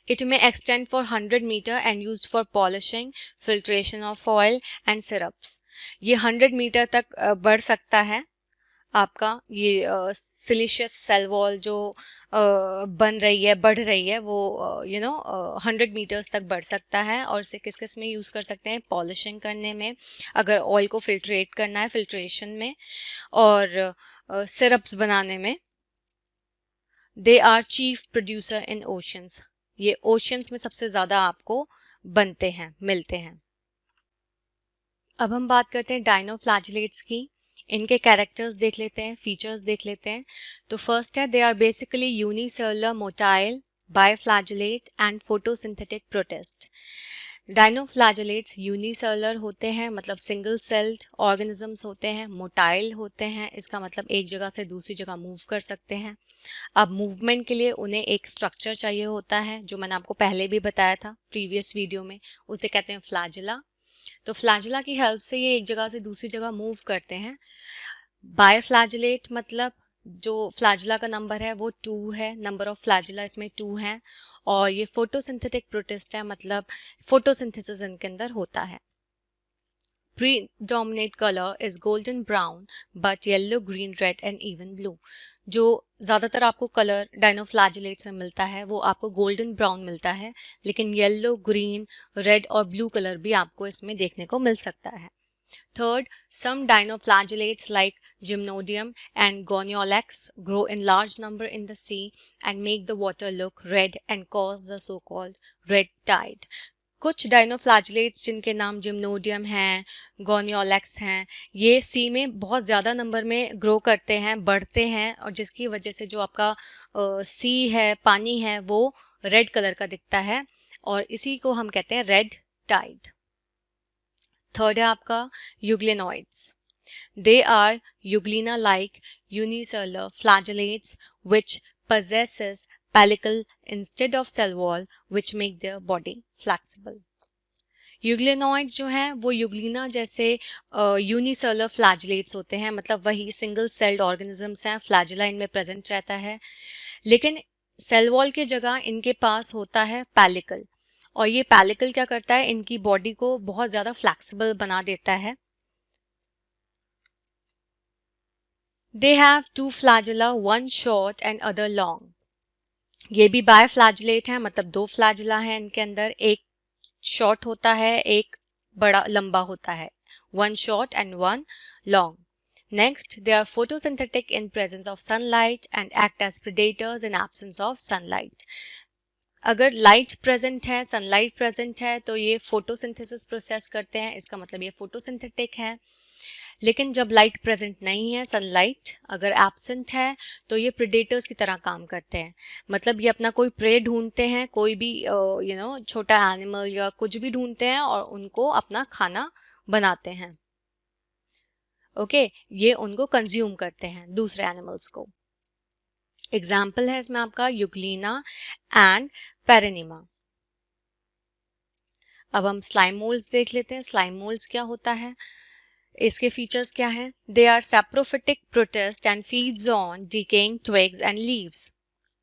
It may extend for 100 meter and used for polishing, filtration of oil and syrups. ये 100 मीटर तक बढ़ सकता है आपका ये सिलिशियस सेल वॉल जो बन रही है, बढ़ रही है, वो 100 मीटर्स तक बढ़ सकता है। और इसे किस किस में यूज़ कर सकते हैं? पॉलिशिंग करने में, अगर ऑयल को फिल्ट्रेट करना है फिल्ट्रेशन में, और सिरप्स बनाने में। They are chief producer in oceans. ये ओशंस में सबसे ज़्यादा आपको बनते हैं, मिलते हैं। अब हम बात करते हैं डायनोफ्लैजिलेट्स की। इनके कैरेक्टर्स देख लेते हैं, फीचर्स देख लेते हैं। तो फर्स्ट है they are basically unicellular motile biflagellate and photosynthetic protist. Dinoflagellates unicellular होते हैं, मतलब सिंगल सेल्ड ऑर्गेनिजम्स होते हैं, मोटाइल होते हैं, इसका मतलब एक जगह से दूसरी जगह मूव कर सकते हैं। अब मूवमेंट के लिए उन्हें एक स्ट्रक्चर चाहिए होता है जो मैंने आपको पहले भी बताया था प्रीवियस वीडियो में, उसे कहते हैं फ्लैजिला। तो फ्लैजिला की हेल्प से ये एक जगह से दूसरी जगह मूव करते हैं। बायफ्लैजिलेट मतलब जो फ्लैजिला का नंबर है वो 2 है, नंबर ऑफ फ्लैजिला इसमें 2 है। और ये फोटोसिंथेटिक प्रोटिस्ट है, मतलब फोटोसिंथेसिस इनके अंदर होता है। Predominant color is golden brown but yellow, green, red and even blue. जो ज्यादातर आपको कलर डायनोफ्लैजिलेट्स में मिलता है वो आपको गोल्डन ब्राउन मिलता है, लेकिन येलो, ग्रीन, रेड और ब्लू कलर भी आपको इसमें देखने को मिल सकता है। Third, some dinoflagellates like Gymnodium and Goniolax grow in large number in the sea and make the water look red and cause the so-called red tide. कुछ dinoflagellates जिनके नाम जिम्नोडियम हैं, गोनियोलेक्स हैं, ये सी में बहुत ज़्यादा नंबर में ग्रो करते हैं, बढ़ते हैं, और जिसकी वजह से जो आपका सी है, पानी है, वो रेड कलर का दिखता है और इसी को हम कहते हैं रेड टाइड। थर्ड है आपका euglenoids. They are euglena-like unicellular flagellates which possesses pellicle instead of cell wall, which make their body flexible. Euglenoids जो हैं वो यूग्लिना जैसे यूनिसेलुलर फ्लैजिलेट्स होते हैं, मतलब वही सिंगल सेल्ड ऑर्गेनिजम्स हैं, फ्लैजिला इनमें प्रेजेंट रहता है, लेकिन सेल वॉल की जगह इनके पास होता है पैलिकल, और ये पैलिकल क्या करता है, इनकी बॉडी को बहुत ज्यादा फ्लेक्सिबल बना देता है। They have two flagella, one short and other long. ये भी बायफ्लैजिलेट है, मतलब 2 फ्लैजिला है इनके अंदर, एक शॉर्ट होता है, एक बड़ा लंबा होता है, one short and one long. Next, they are photosynthetic in presence of sunlight and act as predators in absence of sunlight. अगर लाइट प्रेजेंट है, सनलाइट प्रेजेंट है, तो ये फोटोसिंथेसिस प्रोसेस करते हैं, इसका मतलब ये फोटोसिंथेटिक है। लेकिन जब लाइट प्रेजेंट नहीं है, सनलाइट अगर एब्सेंट है, तो ये प्रेडेटर्स की तरह काम करते हैं, मतलब ये अपना कोई प्रे ढूंढते हैं, कोई भी छोटा एनिमल या कुछ भी ढूंढते हैं और उनको अपना खाना बनाते हैं। ओके, ये उनको कंज्यूम करते हैं, दूसरे एनिमल्स को। एग्जाम्पल है इसमें आपका यूग्लिना एंड पेरेनिमा। अब हम स्लाइम मोल्ड्स देख लेते हैं। स्लाइम मोल्ड्स क्या होता है, इसके फीचर्स क्या हैं? They are saprophytic protist and feeds on decaying twigs and leaves.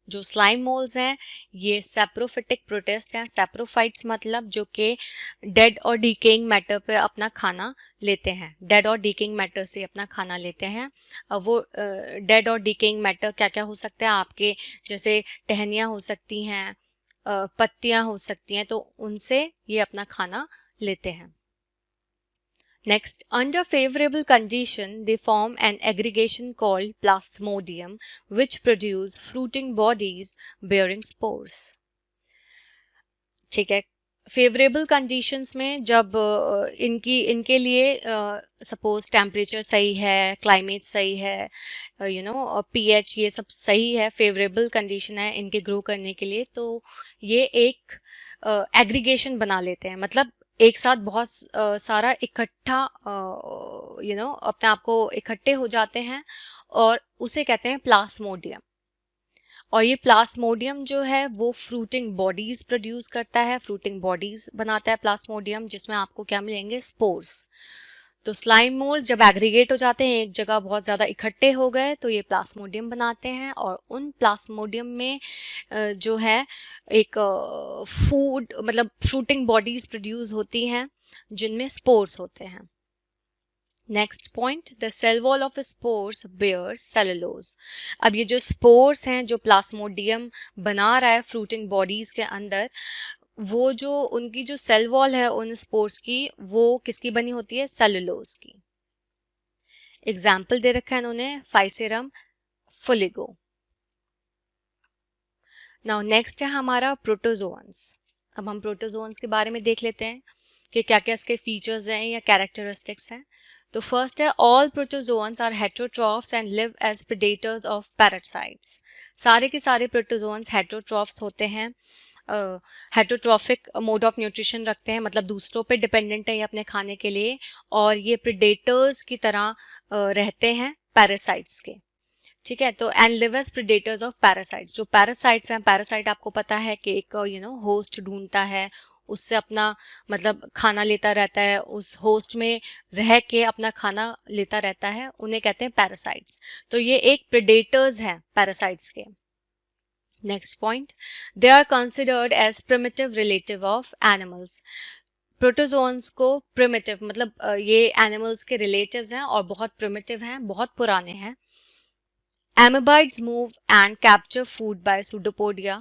जो स्लाइम मोल्ड्स हैं ये सैप्रोफिटिक प्रोटिस्ट हैं। सैप्रोफाइट्स मतलब जो कि डेड और डिकेइंग मैटर पे अपना खाना लेते हैं, डेड और डिकेइंग मैटर से अपना खाना लेते हैं। अब वो डेड और डिकेइंग मैटर क्या क्या हो सकता है आपके, जैसे टहनियाँ हो सकती हैं, पत्तियां हो सकती हैं, तो उनसे ये अपना खाना लेते हैं। Next, under favorable condition, they form an aggregation called plasmodium, which produce fruiting bodies bearing spores. ठीक है, फेवरेबल कंडीशंस में जब इनके लिए सपोज टेम्परेचर सही है, क्लाइमेट सही है, पीएच ये सब सही है, फेवरेबल कंडीशन है इनके ग्रो करने के लिए, तो ये एक एग्रीगेशन बना लेते हैं, मतलब एक साथ बहुत सारा इकट्ठा अपने आप को इकट्ठे हो जाते हैं और उसे कहते हैं प्लास्मोडियम। और ये प्लास्मोडियम जो है वो फ्रूटिंग बॉडीज प्रोड्यूस करता है, फ्रूटिंग बॉडीज बनाता है प्लास्मोडियम, जिसमें आपको क्या मिलेंगे, स्पोर्स। तो स्लाइम मोल्ड जब एग्रीगेट हो जाते हैं, एक जगह बहुत ज्यादा इकट्ठे हो गए, तो ये प्लास्मोडियम बनाते हैं, और उन प्लास्मोडियम में जो है एक फूड मतलब फ्रूटिंग बॉडीज प्रोड्यूस होती हैं जिनमें स्पोर्स होते हैं। Next point, the cell wall of spores bears cellulose. अब ये जो स्पोर्स हैं जो प्लास्मोडियम बना रहा है फ्रूटिंग बॉडीज के अंदर, वो जो उनकी जो सेल वॉल है उन स्पोर्स की, वो किसकी बनी होती है, सेलुलोज की। एग्जाम्पल दे रखा है इन्होंने, फाइसेरम फुलिगो। नाउ नेक्स्ट है हमारा प्रोटोजोअन्स। अब हम प्रोटोजोअन्स के बारे में देख लेते हैं कि क्या क्या इसके फीचर्स हैं या कैरेक्टरिस्टिक्स हैं। तो फर्स्ट है, all protozoans are heterotrophs and live as predators of parasites. सारे के सारे प्रोटोजोअन्स हेटेरोट्रॉफ्स होते हैं, हेटेरोट्रॉफिक मोड ऑफ न्यूट्रिशन रखते हैं, मतलब दूसरों पे डिपेंडेंट है ये अपने खाने के लिए, और ये प्रेडेटर्स की तरह रहते हैं पैरासाइट्स के। ठीक है, तो and live as predators of parasites. जो पैरासाइट्स हैं, पैरासाइट आपको पता है कि एक होस्ट ढूंढता है, उससे अपना मतलब खाना लेता रहता है, उस होस्ट में रह के अपना खाना लेता रहता है, उन्हें कहते हैं पैरासाइट्स। तो ये एक प्रेडेटर्स हैं पैरासाइट्स के। Next point, they are considered as primitive relative of animals. Protozoans को प्रिमिटिव मतलब ये एनिमल्स के रिलेटिव्स हैं और बहुत प्रिमिटिव हैं, बहुत पुराने हैं। Amoebids move and capture food by pseudopodia.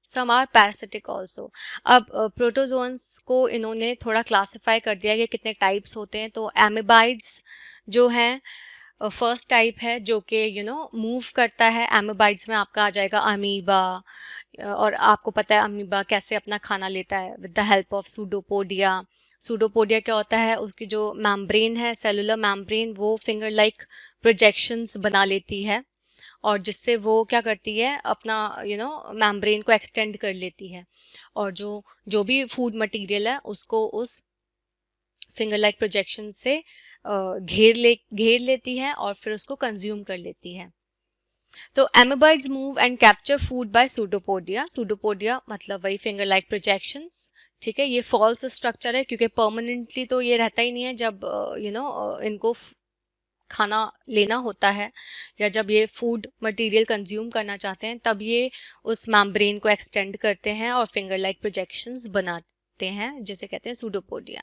Some are parasitic also. अब प्रोटोजोन्स को इन्होंने थोड़ा क्लासिफाई कर दिया कि कितने टाइप्स होते हैं। तो एमेबाइड्स जो हैं, फर्स्ट टाइप है जो कि मूव करता है। एमेबाइड्स में आपका आ जाएगा अमीबा, और आपको पता है अमीबा कैसे अपना खाना लेता है, with the help of pseudopodia. Pseudopodia क्या होता है, उसकी जो मैम्ब्रेन है, सेलुलर मैम्ब्रेन, वो फिंगर लाइक प्रोजेक्शंस बना लेती है और जिससे वो क्या करती है, अपना मैम्ब्रेन को एक्सटेंड कर लेती है और जो भी फूड मटेरियल है उसको उस फिंगर लाइक प्रोजेक्शन से घेर लेती है और फिर उसको कंज्यूम कर लेती है। तो amoeboids move and capture food by pseudopodia. Pseudopodia मतलब वही फिंगर लाइक प्रोजेक्शंस, ठीक है। ये फॉल्स स्ट्रक्चर है क्योंकि परमानेंटली तो ये रहता ही नहीं है। जब इनको खाना लेना होता है या जब ये फूड मटेरियल कंज्यूम करना चाहते हैं, तब ये उस मैम्ब्रेन को एक्सटेंड करते हैं और फिंगर लाइक प्रोजेक्शंस बनाते हैं, जिसे कहते हैं सूडोपोडिया।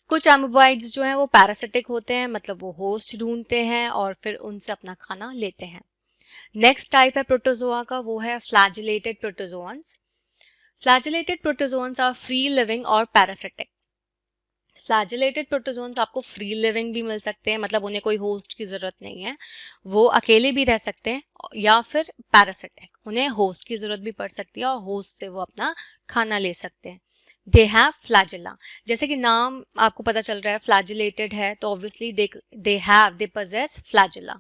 कुछ एमोबाइड्स जो हैं वो पैरासिटिक होते हैं, मतलब वो होस्ट ढूंढते हैं और फिर उनसे अपना खाना लेते हैं। नेक्स्ट टाइप है प्रोटोजोआ का, वो है flagellated protozoans. Flagellated protozoans are free living और पैरासिटिक। फ्लैजिलेटेड प्रोटोजोन्स आपको फ्री लिविंग भी मिल सकते हैं, मतलब उन्हें कोई होस्ट की जरूरत नहीं है, वो अकेले भी रह सकते हैं, या फिर पैरासिटिक, उन्हें होस्ट की जरूरत भी पड़ सकती है और होस्ट से वो अपना खाना ले सकते हैं। दे हैव फ्लैजिला, जैसे कि नाम आपको पता चल रहा है फ्लैजिलेटेड है, तो obviously they possess flagella.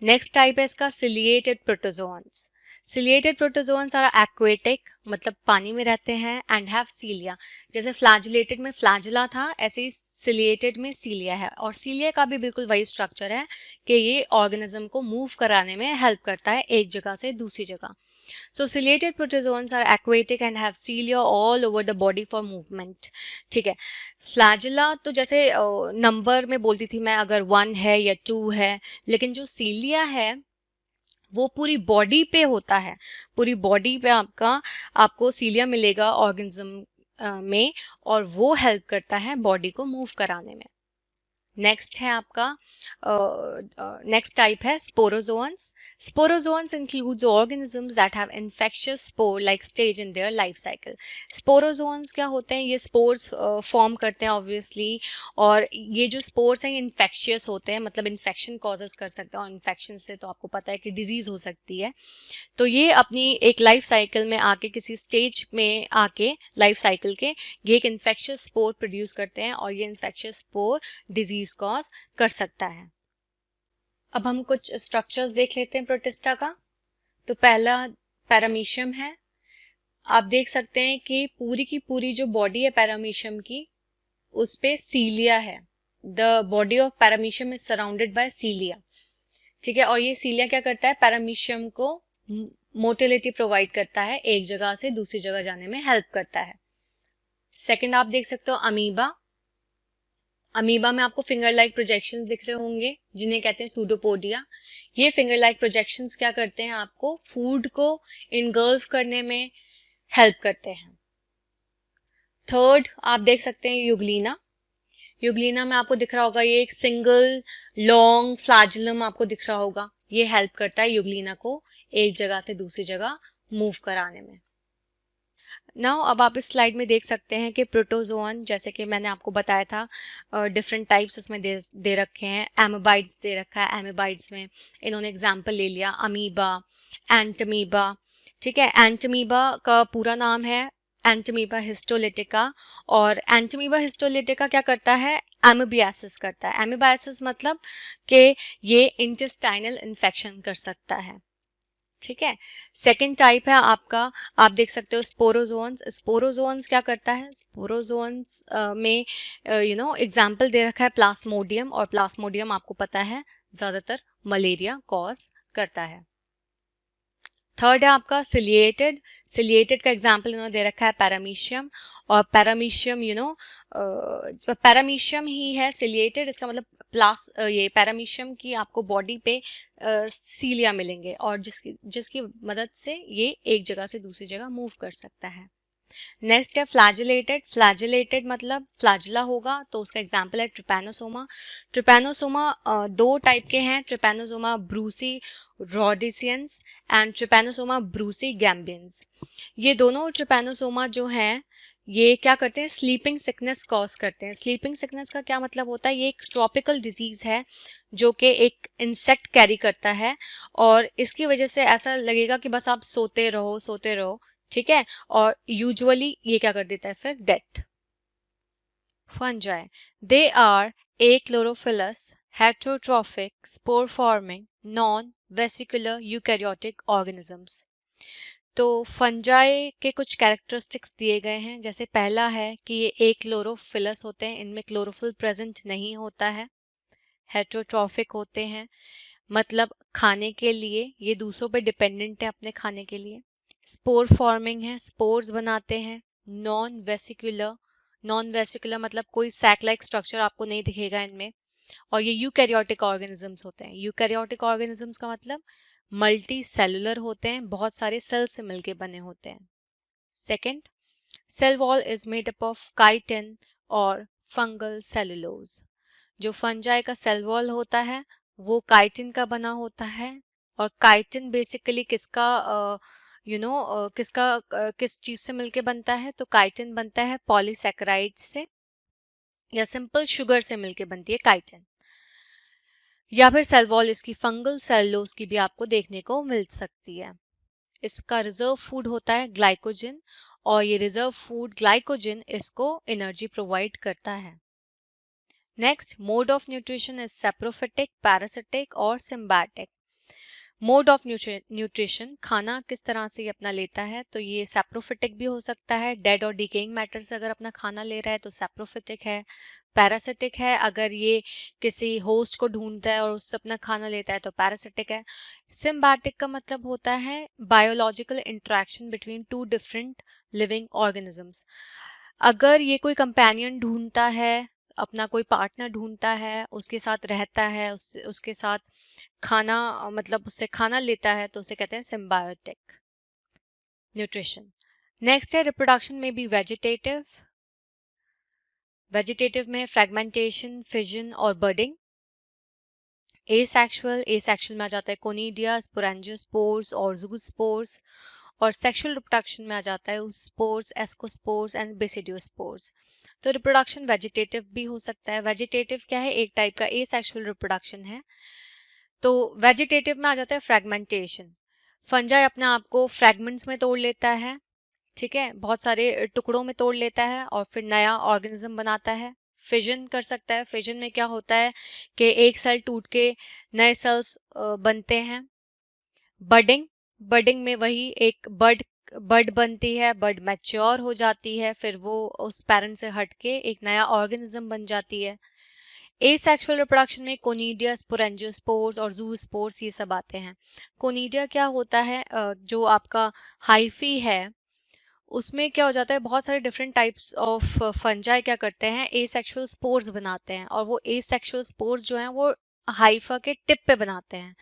Next type है इसका ciliated protozoans. Ciliated protozoans are aquatic, मतलब पानी में रहते हैं, एंड हैव सीलिया। जैसे फ्लैजिलेटेड में फ्लैजिला था, ऐसे ही सिलिएटेड में सीलिया है, और सीलिया का भी बिल्कुल वही स्ट्रक्चर है कि ये ऑर्गेनिज्म को मूव कराने में हेल्प करता है एक जगह से दूसरी जगह। So ciliated protozoans are aquatic and have cilia all over the body for movement. ठीक है। फ्लैजिला तो जैसे नंबर में बोलती थी मैं, अगर 1 है या 2 है, लेकिन जो सीलिया है वो पूरी बॉडी पे होता है। पूरी बॉडी पे आपको सीलिया मिलेगा ऑर्गेनिज्म में, और वो हेल्प करता है बॉडी को मूव कराने में। नेक्स्ट है आपका नेक्स्ट टाइप है स्पोरोजोअन्स। स्पोरोजोअन्स includes organisms that have infectious spore like stage in their life cycle. स्पोरोजोअन्स क्या होते हैं, ये स्पोर्स फॉर्म करते हैं ऑब्वियसली, और ये जो स्पोर्स हैं ये इन्फेक्शियस होते हैं, मतलब इन्फेक्शन कॉजेस कर सकते हैं, और इन्फेक्शन से तो आपको पता है कि डिजीज हो सकती है। तो ये अपनी एक लाइफ साइकिल में आके, किसी स्टेज में आके लाइफ साइकिल के, ये एक इन्फेक्शियस स्पोर प्रोड्यूस करते हैं और ये इन्फेक्शियस स्पोर डिजीज कॉज कर सकता है। अब हम कुछ स्ट्रक्चर्स देख लेते हैं प्रोटिस्टा का। तो पहला पैरामीशियम है। आप देख सकते हैं कि पूरी की पूरी जो बॉडी है पैरामीशियम की, उस पे सीलिया है। The body of paramecium is surrounded by cilia, ठीक है। और ये सीलिया क्या करता है, पैरामीशियम को मोटिलिटी प्रोवाइड करता है, एक जगह से दूसरी जगह जाने में हेल्प करता है। सेकंड आप देख सकते हो अमीबा। अमीबा में आपको फिंगर लाइक प्रोजेक्शंस दिख रहे होंगे, जिन्हें कहते हैं सूडोपोडिया। ये फिंगर लाइक प्रोजेक्शंस क्या करते हैं, आपको फूड को इनगल्फ करने में हेल्प करते हैं। थर्ड आप देख सकते हैं यूग्लिना। यूग्लिना में आपको दिख रहा होगा ये एक सिंगल लॉन्ग फ्लैजिलम आपको दिख रहा होगा, ये हेल्प करता है यूग्लिना को एक जगह से दूसरी जगह मूव कराने में। नाउ अब आप इस स्लाइड में देख सकते हैं कि प्रोटोजोअन, जैसे कि मैंने आपको बताया था, डिफरेंट टाइप्स इसमें दे रखे हैं। एमेबाइड्स दे रखा है, एमेबाइड्स में इन्होंने एग्जांपल ले लिया अमीबा, एंटमीबा, ठीक है। एंटमीबा का पूरा नाम है एंटमीबा हिस्टोलिटिका, और एंटमीबा हिस्टोलिटिका क्या करता है, एमीबियासिस करता है। एमीबियासिस मतलब कि ये इंटेस्टाइनल इन्फेक्शन कर सकता है, ठीक है। सेकेंड टाइप है आपका, आप देख सकते हो स्पोरोजोन्स। स्पोरोजोन्स क्या करता है, स्पोरोजोन्स में एग्जाम्पल दे रखा है प्लास्मोडियम, और प्लास्मोडियम आपको पता है ज्यादातर मलेरिया कॉज करता है। थर्ड है आपका सिलिएटेड। सिलिएटेड का एग्जाम्पल इन्होंने दे रखा है पैरामीशियम, और पैरामीशियम पैरामीशियम ही है सिलिएटेड, इसका मतलब प्लास ये पैरामीशियम की आपको बॉडी पे सीलिया मिलेंगे, और जिसकी जिसकी मदद से ये एक जगह से दूसरी जगह मूव कर सकता है। नेक्स्ट है फ्लैजिलेटेड। फ्लैजिलेटेड मतलब फ्लैजिला होगा, तो उसका एग्जाम्पल है ट्रिपैनोसोमा। ट्रिपैनोसोमा दो टाइप के हैं, trypanosoma brucei rhodesiense and trypanosoma brucei gambiense. ये दोनों ट्रिपैनोसोमा जो हैं ये क्या करते हैं, स्लीपिंग सिकनेस कॉज करते हैं। स्लीपिंग सिकनेस का क्या मतलब होता है, ये एक ट्रॉपिकल डिजीज है जो कि एक इंसेक्ट कैरी करता है, और इसकी वजह से ऐसा लगेगा कि बस आप सोते रहो, ठीक है, और यूजुअली ये क्या कर देता है फिर, death. Fungi, they are achlorophyllous heterotrophic spore forming non vesicular eukaryotic organisms। तो फंजाई के कुछ कैरेक्टरिस्टिक्स दिए गए हैं, जैसे पहला है कि ये एक्लोरोफिलस होते हैं, इनमें क्लोरोफिल प्रेजेंट नहीं होता है। हेटरोट्रॉफिक होते हैं मतलब खाने के लिए ये दूसरों पे डिपेंडेंट है अपने खाने के लिए। स्पोर फॉर्मिंग है, स्पोर्स बनाते हैं। नॉन वेसिकुलर मतलब कोई सैक लाइक स्ट्रक्चर आपको नहीं दिखेगा इनमें। और ये यूकैरियोटिक ऑर्गेनिजम्स होते हैं। यूकैरियोटिक ऑर्गेनिजम्स का मतलब मल्टी सेलुलर होते हैं, बहुत सारे सेल से मिलके बने होते हैं। Second, cell wall is made up of chitin और फंगल सेलुलोज। जो फंजाई का सेल वॉल होता है वो काइटिन का बना होता है, और काइटिन बेसिकली किसका किस चीज से मिलके बनता है, तो काइटिन बनता है पॉलीसैकेराइड से, या सिंपल शुगर से मिलके बनती है काइटिन। या फिर सेल वॉल इसकी फंगल सेलुलोज की भी आपको देखने को मिल सकती है। इसका रिजर्व फूड होता है ग्लाइकोजन, और ये रिजर्व फूड ग्लाइकोजन इसको एनर्जी प्रोवाइड करता है। Next, mode of nutrition is saprophytic, parasitic और सिम्बायोटिक। मोड ऑफ न्यूट्रिशन, खाना किस तरह से ये अपना लेता है, तो ये सैप्रोफिटिक भी हो सकता है, डेड और डिकेइंग मैटर से अगर अपना खाना ले रहा है तो सैप्रोफिटिक है। पैरासिटिक है, अगर ये किसी होस्ट को ढूंढता है और उससे अपना खाना लेता है तो पैरासिटिक है। सिम्बायोटिक का मतलब होता है biological interaction between two different living organisms. अगर ये कोई कंपेनियन ढूंढता है, अपना कोई पार्टनर ढूंढता है, उसके साथ रहता है, उसके साथ खाना मतलब उससे खाना लेता है, तो उसे कहते हैं सिम्बायोटिक न्यूट्रिशन। नेक्स्ट है रिप्रोडक्शन में भी वेजिटेटिव। वेजिटेटिव में फ्रेगमेंटेशन, फिजन और बर्डिंग। एसेक्सुअल में आ जाता है कोनिडिया, स्पोरेंजियोस्पोर्स और ज़ूस्पोर्स। और सेक्सुअल रिप्रोडक्शन में आ जाता है स्पोर्स, एस्कोस्पोर्स एंड बेसिडियोस्पोर्स। तो रिप्रोडक्शन वेजिटेटिव भी हो सकता है। वेजिटेटिव क्या है, एक टाइप का एसेक्सुअल रिप्रोडक्शन है। तो वेजिटेटिव में आ जाता है फ्रेगमेंटेशन। फंजाई अपने आप को फ्रेगमेंट्स में तोड़ लेता है, ठीक है, बहुत सारे टुकड़ों में तोड़ लेता है और फिर नया ऑर्गेनिज्म बनाता है। फिजन कर सकता है। फिजन में क्या होता है कि एक सेल टूट के नए सेल्स बनते हैं। बडिंग, बडिंग में वही एक बड बनती है, बड मैच्योर हो जाती है, फिर वो उस पेरेंट से हटके एक नया ऑर्गेनिज्म बन जाती है। एसेक्सुअल रिप्रोडक्शन में कोनिडिया, स्पोरेंजियोस्पोर्स और ज़ूस्पोर्स ये सब आते हैं। कोनिडिया क्या होता है, जो आपका हाइफी है उसमें क्या हो जाता है, बहुत सारे डिफरेंट टाइप्स ऑफ फंजाई क्या करते हैं, एसेक्सुअल स्पोर्स बनाते हैं, और वो एसेक्सुअल स्पोर्स जो हैं वो हाइफा के टिप पे बनाते हैं।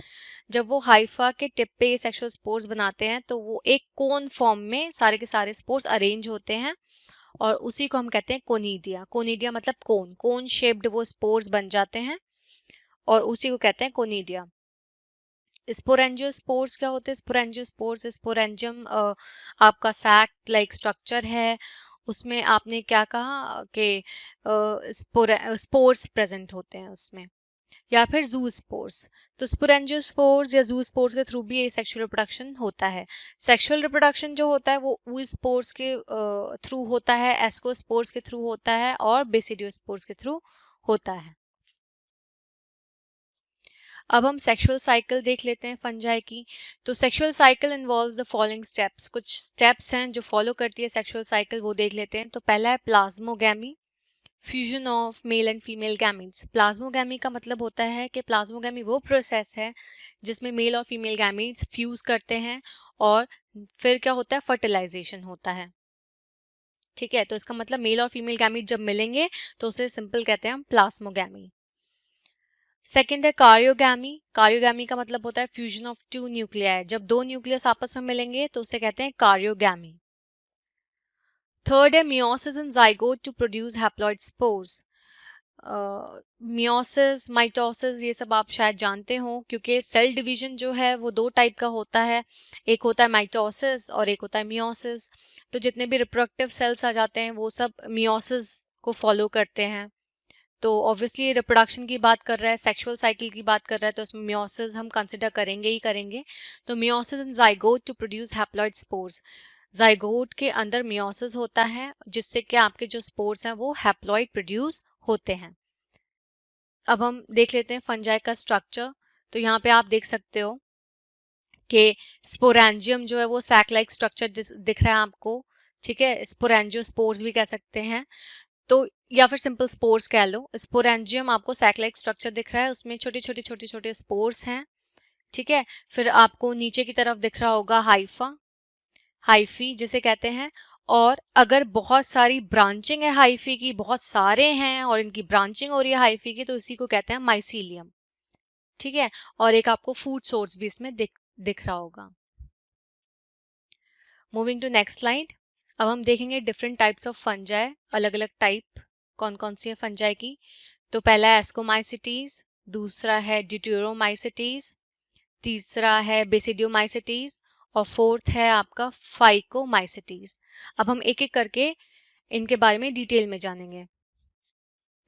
जब वो हाइफा के टिप पे एसेक्सुअल स्पोर्स बनाते हैं तो वो एक कोन फॉर्म में सारे के सारे स्पोर्स अरेंज होते हैं, और उसी को हम कहते हैं कोनिडिया। कोनिडिया मतलब कोन, कोन शेप्ड वो स्पोर्स बन जाते हैं, और उसी को कहते हैं कोनिडिया। स्पोरेंजियोस्पोर्स क्या होते हैं, स्पोरेंजियोस्पोर्स, स्पोरेंजियम आपका सैक लाइक स्ट्रक्चर है, उसमें आपने क्या कहा कि स्पोर्स प्रेजेंट होते हैं उसमें। या फिर जू स्पोर्स, तो स्पोरेंजियोस्पोर्स या जू स्पोर्स के थ्रू भी ये सेक्सुअल रिप्रोडक्शन होता है। सेक्सुअल रिप्रोडक्शन जो होता है वो स्पोर्स के थ्रू होता है, एस्कोस्पोर्स के थ्रू होता है और बेसिडियोस्पोर्स के थ्रू होता है। अब हम सेक्सुअल साइकिल देख लेते हैं फंजाई की। तो sexual cycle involves the following steps. कुछ स्टेप्स हैं जो फॉलो करती है सेक्सुअल साइकिल, वो देख लेते हैं। तो पहला है plasmogamy, fusion of male and female gametes. Plasmogamy का मतलब होता है कि प्लाज्मोगैमी वो प्रोसेस है जिसमें मेल और फीमेल गैमीट्स फ्यूज करते हैं और फिर क्या होता है, फर्टिलाइजेशन होता है। ठीक है, तो इसका मतलब मेल और फीमेल गैमीट जब मिलेंगे तो उसे सिंपल कहते हैं हम प्लाज्मोगैमी। सेकेंड है कार्योगैमी। कार्योगैमी का मतलब होता है फ्यूजन ऑफ टू न्यूक्लियाई, जब दो न्यूक्लियस आपस में मिलेंगे तो उसे कहते हैं कार्योगैमी। थर्ड है meiosis in zygote to produce haploid spores. Meiosis, mitosis, ये सब आप शायद जानते हो क्योंकि सेल डिवीजन जो है वो दो टाइप का होता है, एक होता है माइटोसिस और एक होता है मियोसिस। तो जितने भी रिप्रोडक्टिव सेल्स आ जाते हैं वो सब मियोसिस को फॉलो करते हैं। तो ऑब्वियसली रिप्रोडक्शन की बात कर रहा है, सेक्सुअल साइकिल की बात कर रहा है, तो इसमें मियोसिस हम कंसिडर करेंगे ही करेंगे। तो meiosis in zygote to produce haploid spores. Zygote के अंदर मियोसिस होता है जिससे कि आपके जो स्पोर्स हैं वो हैप्लॉइड प्रोड्यूस होते हैं। अब हम देख लेते हैं फंजाई का स्ट्रक्चर। तो यहाँ पे आप देख सकते हो कि स्पोरेंजियम जो है वो सैक लाइक स्ट्रक्चर दिख रहा है आपको। ठीक है, स्पोरेंजियोस्पोर्स भी कह सकते हैं, तो या फिर सिंपल स्पोर्स कह लो। स्पोरेंजियम आपको सैक लाइक स्ट्रक्चर दिख रहा है, उसमें छोटे छोटे छोटे छोटे स्पोर्स हैं। ठीक है, फिर आपको नीचे की तरफ दिख रहा होगा हाइफा, हाइफी जिसे कहते हैं। और अगर बहुत सारी ब्रांचिंग है हाइफी की, बहुत सारे हैं और इनकी ब्रांचिंग हो रही है हाइफी की, तो इसी को कहते हैं माइसीलियम। ठीक है, और एक आपको फूड सोर्स भी इसमें दिख रहा होगा। Moving to next slide. अब हम देखेंगे डिफरेंट टाइप्स ऑफ फंजाई, अलग अलग टाइप कौन कौन सी है फंजाई की। तो पहला है एस्कोमाइसिटीज, दूसरा है ड्यूटेरोमाइसिटीज, तीसरा है बेसिडियोमाइसिटीज और फोर्थ है आपका फाइकोमाइसिटीज। अब हम एक एक करके इनके बारे में डिटेल में जानेंगे।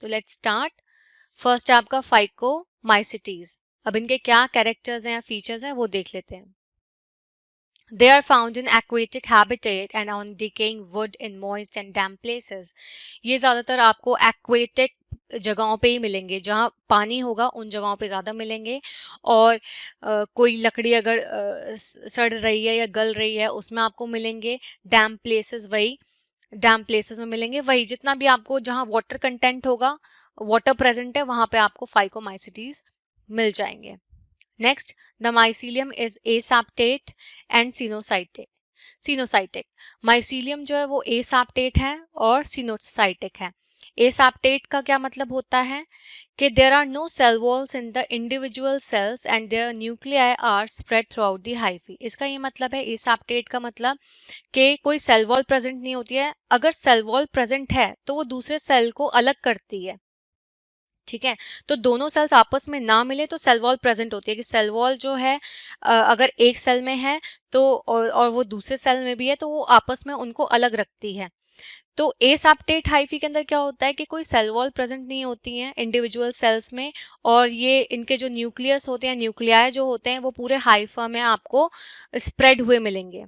तो लेट्स स्टार्ट। फर्स्ट है आपका फाइकोमाइसिटीज। अब इनके क्या कैरेक्टर्स हैं या फीचर्स हैं वो देख लेते हैं। They are found in aquatic habitat and on decaying wood in moist and damp places. ये ज्यादातर आपको aquatic जगहों पे ही मिलेंगे, जहाँ पानी होगा उन जगहों पे ज्यादा मिलेंगे। और कोई लकड़ी अगर सड़ रही है या गल रही है उसमें आपको मिलेंगे। डैम्प प्लेसेस, वही डैम्प प्लेसेस में मिलेंगे। वही जितना भी आपको जहाँ वाटर कंटेंट होगा, वाटर प्रेजेंट है, वहां पे आपको फाइकोमाइसिटीज मिल जाएंगे। Next, the mycelium is asaptate and sinusitic. Sinusitic. Mycelium जो है वो asaptate है और sinusitic है। asaptate का क्या मतलब होता है कि there are no cell walls in the individual cells and their nuclei are spread throughout the hyphae. इसका ये मतलब है, asaptate का मतलब कि कोई सेल वॉल प्रेजेंट नहीं होती है। अगर सेल वॉल प्रेजेंट है तो वो दूसरे सेल को अलग करती है। ठीक है, तो दोनों सेल्स आपस में ना मिले तो सेल वॉल प्रेजेंट होती है कि सेल वॉल जो है अगर एक सेल में है तो और वो दूसरे सेल में भी है तो वो आपस में उनको अलग रखती है। तो एसाप्टेट हाइफी के अंदर क्या होता है कि कोई सेल वॉल प्रेजेंट नहीं होती है इंडिविजुअल सेल्स में, और ये इनके जो न्यूक्लियस होते हैं, न्यूक्लियाई जो होते हैं, वो पूरे हाइफा में आपको स्प्रेड हुए मिलेंगे।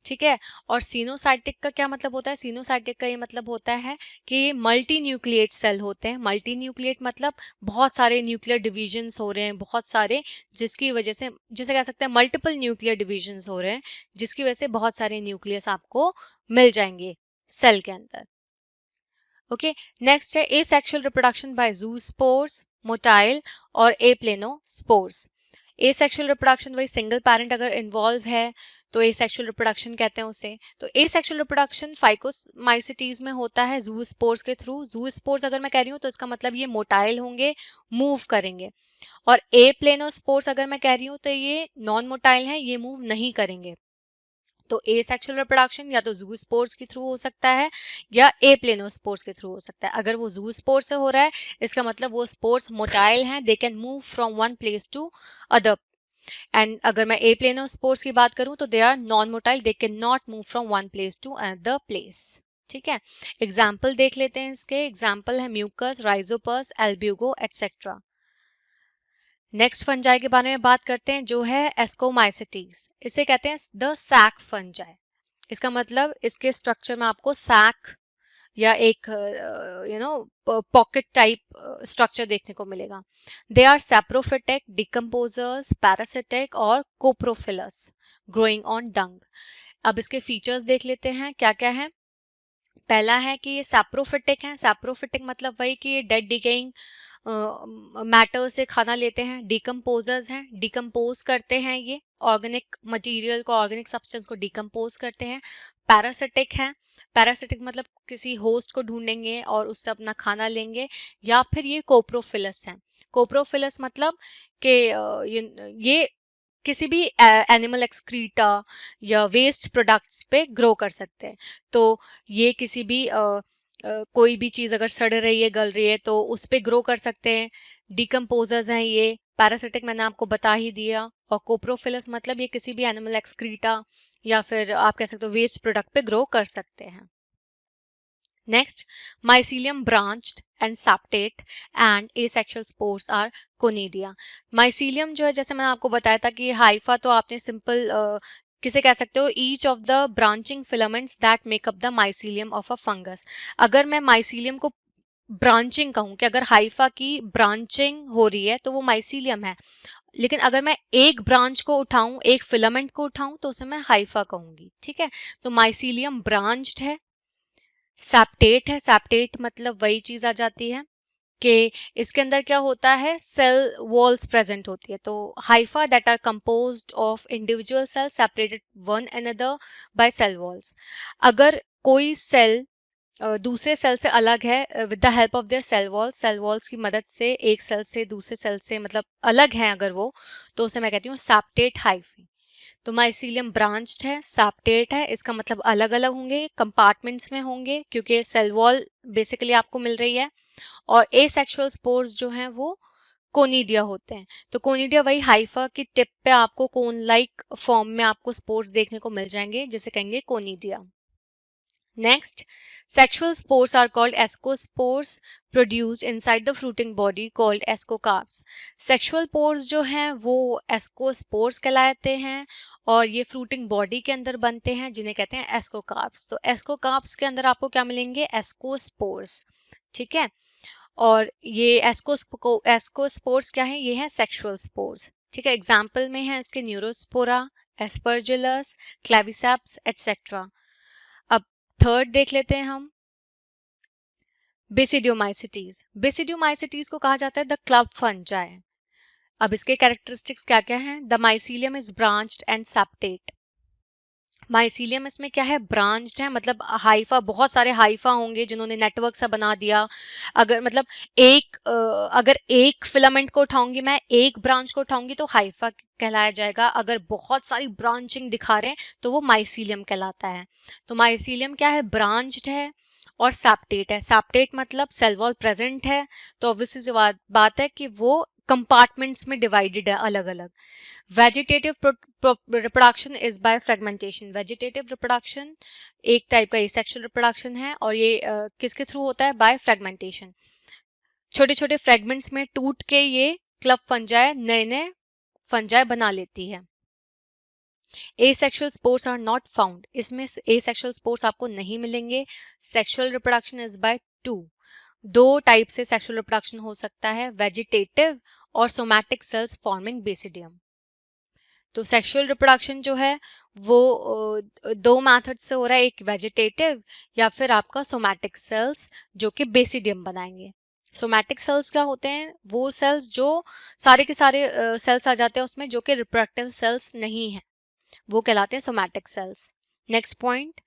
ठीक है, और सीनोसाइटिक का क्या मतलब होता है? सीनोसाइटिक का ये मतलब होता है कि ये मल्टी न्यूक्लिएट सेल होते हैं। मल्टी न्यूक्लिएट मतलब बहुत सारे न्यूक्लियर डिविजन्स हो रहे हैं, बहुत सारे, जिसकी वजह से, जिसे कह सकते हैं मल्टीपल न्यूक्लियर डिविजन्स हो रहे हैं, जिसकी वजह से बहुत सारे न्यूक्लियस आपको मिल जाएंगे सेल के अंदर। ओके, नेक्स्ट है एसेक्सुअल रिप्रोडक्शन बाय ज़ूस्पोर्स, मोटाइल और एप्लेनोस्पोर्स। एसेक्सुअल रिप्रोडक्शन वही सिंगल पैरेंट अगर इन्वॉल्व है तो एसेक्सुअल रिप्रोडक्शन कहते हैं उसे। तो एसेक्सुअल रिप्रोडक्शन फाइकोमाइसिटीज में होता है ज़ूस्पोर्स के थ्रू। ज़ूस्पोर्स अगर मैं कह रही हूँ तो इसका मतलब ये मोटाइल होंगे, मूव करेंगे। और एप्लेनोस्पोर्स अगर मैं कह रही हूँ तो ये नॉन मोटाइल हैं, ये मूव नहीं करेंगे। तो एसेक्सुअल रिप्रोडक्शन या तो ज़ूस्पोर्स के थ्रू हो सकता है या एप्लेनोस्पोर्स के थ्रू हो सकता है। अगर वो ज़ूस्पोर्स से हो रहा है इसका मतलब वो स्पोर्स मोटाइल हैं, they can move from one place to other. And अगर मैं एप्लेनोस्पोर्स की बात करूं तो they are non motile, they can not move from one place to other place. ठीक है, एग्जाम्पल देख लेते हैं इसके। एग्जाम्पल है mucus, Rhizopus, Albugo etcetera. Next fungi के बारे में बात करते हैं जो है एस्कोमाइसिटीज। इसे कहते हैं द सैक फंजाई। इसका मतलब इसके स्ट्रक्चर में आपको सैक या एक पॉकेट टाइप स्ट्रक्चर देखने को मिलेगा। They are saprophytic, decomposers, parasitic और कोप्रोफिलस, ग्रोइंग ऑन डंग। अब इसके फीचर्स देख लेते हैं क्या क्या है। पहला है कि ये सैप्रोफिटिक है। सैप्रोफिटिक मतलब वही कि ये डेड डिकेइंग मैटर से खाना लेते हैं। डिकम्पोजर्स हैं, डिकम्पोज करते हैं, ये ऑर्गेनिक मटेरियल को, ऑर्गेनिक सब्सटेंस को डिकम्पोज करते हैं। पैरासिटिक है। पैरासिटिक मतलब किसी होस्ट को ढूंढेंगे और उससे अपना खाना लेंगे। या फिर ये कोप्रोफिलस है। कोप्रोफिलस मतलब कि ये किसी भी एनिमल एक्सक्रीटा या वेस्ट प्रोडक्ट्स पे ग्रो कर सकते हैं। तो ये किसी भी कोई भी चीज अगर सड़ रही है, गल रही है, तो उस पे ग्रो कर सकते हैं। डिकम्पोजर्स हैं ये। पैरासिटिक मैंने आपको बता ही दिया। और कोप्रोफिलस मतलब ये किसी भी एनिमल एक्सक्रीटा या फिर आप कह सकते हो वेस्ट प्रोडक्ट पे ग्रो कर सकते हैं। Next, mycelium branched and septate and asexual spores are conidia. Mycelium जो है, जैसे मैंने आपको बताया था कि हाइफा तो आपने सिंपल किसे कह सकते हो, each of the branching filaments that make up the mycelium of a fungus. अगर मैं mycelium को ब्रांचिंग कहूँ कि अगर हाइफा की ब्रांचिंग हो रही है तो वो माइसीलियम है, लेकिन अगर मैं एक ब्रांच को उठाऊं, एक फिलामेंट को उठाऊं, तो उसे मैं हाइफा कहूंगी। ठीक है, तो माइसीलियम ब्रांच्ड है। सैप्टेट है। सैप्टेट मतलब वही चीज आ जाती है कि इसके अंदर क्या होता है, सेल वॉल्स प्रेजेंट होती है। तो hypha that are composed of individual cell separated one another by cell walls. अगर कोई सेल दूसरे सेल से अलग है with the help of their cell walls की मदद से एक सेल से दूसरे सेल से मतलब अलग है अगर वो, तो उसे मैं कहती हूँ सैप्टेट हाइफी। तो माइसीलियम ब्रांच्ड है, सैप्टेट है, इसका मतलब अलग अलग होंगे, कंपार्टमेंट्स में होंगे क्योंकि सेल वॉल बेसिकली आपको मिल रही है। और एसेक्सुअल स्पोर्स जो हैं वो कोनिडिया होते हैं। तो कोनिडिया वही हाइफा की टिप पे आपको कोन लाइक फॉर्म में आपको स्पोर्स देखने को मिल जाएंगे, जिसे कहेंगे conidia. Next, sexual spores are called ascospores produced inside the fruiting body called ascocarps. Sexual pores जो हैं वो ascospores कहलाते हैं और ये fruiting body के अंदर बनते हैं जिन्हें कहते हैं ascocarps. तो ascocarps के अंदर आपको क्या मिलेंगे, ascospores. ठीक है, और ये ascospores क्या है, ये है sexual spores. ठीक है, एग्जाम्पल में है इसके न्यूरोस्पोरा, एस्परजिलस, क्लेविसेप्स एटसेट्रा। अब थर्ड देख लेते हैं हम, बेसिडियोमाइसिटीज। बेसिडियोमाइसिटीज को कहा जाता है द क्लब फंजाई। अब इसके कैरेक्टरिस्टिक्स क्या क्या हैं, the mycelium is branched and septate. Mycelium इसमें क्या है, ब्रांच्ड है, मतलब हाइफा, बहुत सारे हाइफा होंगे जिन्होंने नेटवर्क सा बना दिया। अगर मतलब अगर एक फिलामेंट को उठाऊंगी मैं, एक ब्रांच को उठाऊंगी तो हाइफा कहलाया जाएगा। अगर बहुत सारी ब्रांचिंग दिखा रहे हैं तो वो माइसीलियम कहलाता है। तो माइसीलियम क्या है, ब्रांच्ड है और सैप्टेट है। सैप्टेट मतलब सेल वॉल प्रेजेंट है, तो ऑब्वियसली सी बात है कि वो कंपार्टमेंट्स में डिवाइडेड है अलग अलग। Vegetative reproduction is by fragmentation. Vegetative reproduction एक टाइप का एसेक्सुअल रिप्रोडक्शन है और ये किसके थ्रू होता है, बाय फ्रेगमेंटेशन। छोटे छोटे फ्रेगमेंट्स में टूट के ये क्लब फंजाई नए नए फंजाई बना लेती है। Asexual spores are not found, इसमें एसेक्सुअल स्पोर्स आपको नहीं मिलेंगे। Sexual reproduction is by two. दो टाइप से सेक्सुअल रिप्रोडक्शन हो सकता है, वेजिटेटिव और सोमैटिक सेल्स फॉर्मिंग बेसिडियम। तो सेक्सुअल रिप्रोडक्शन जो है वो दो मेथड से हो रहा है, एक वेजिटेटिव या फिर आपका सोमैटिक सेल्स जो कि बेसिडियम बनाएंगे। सोमैटिक सेल्स क्या होते हैं, वो सेल्स जो सारे के सारे सेल्स आ जाते हैं उसमें जो कि रिप्रोडक्टिव सेल्स नहीं है, वो कहलाते हैं somatic cells. Next point,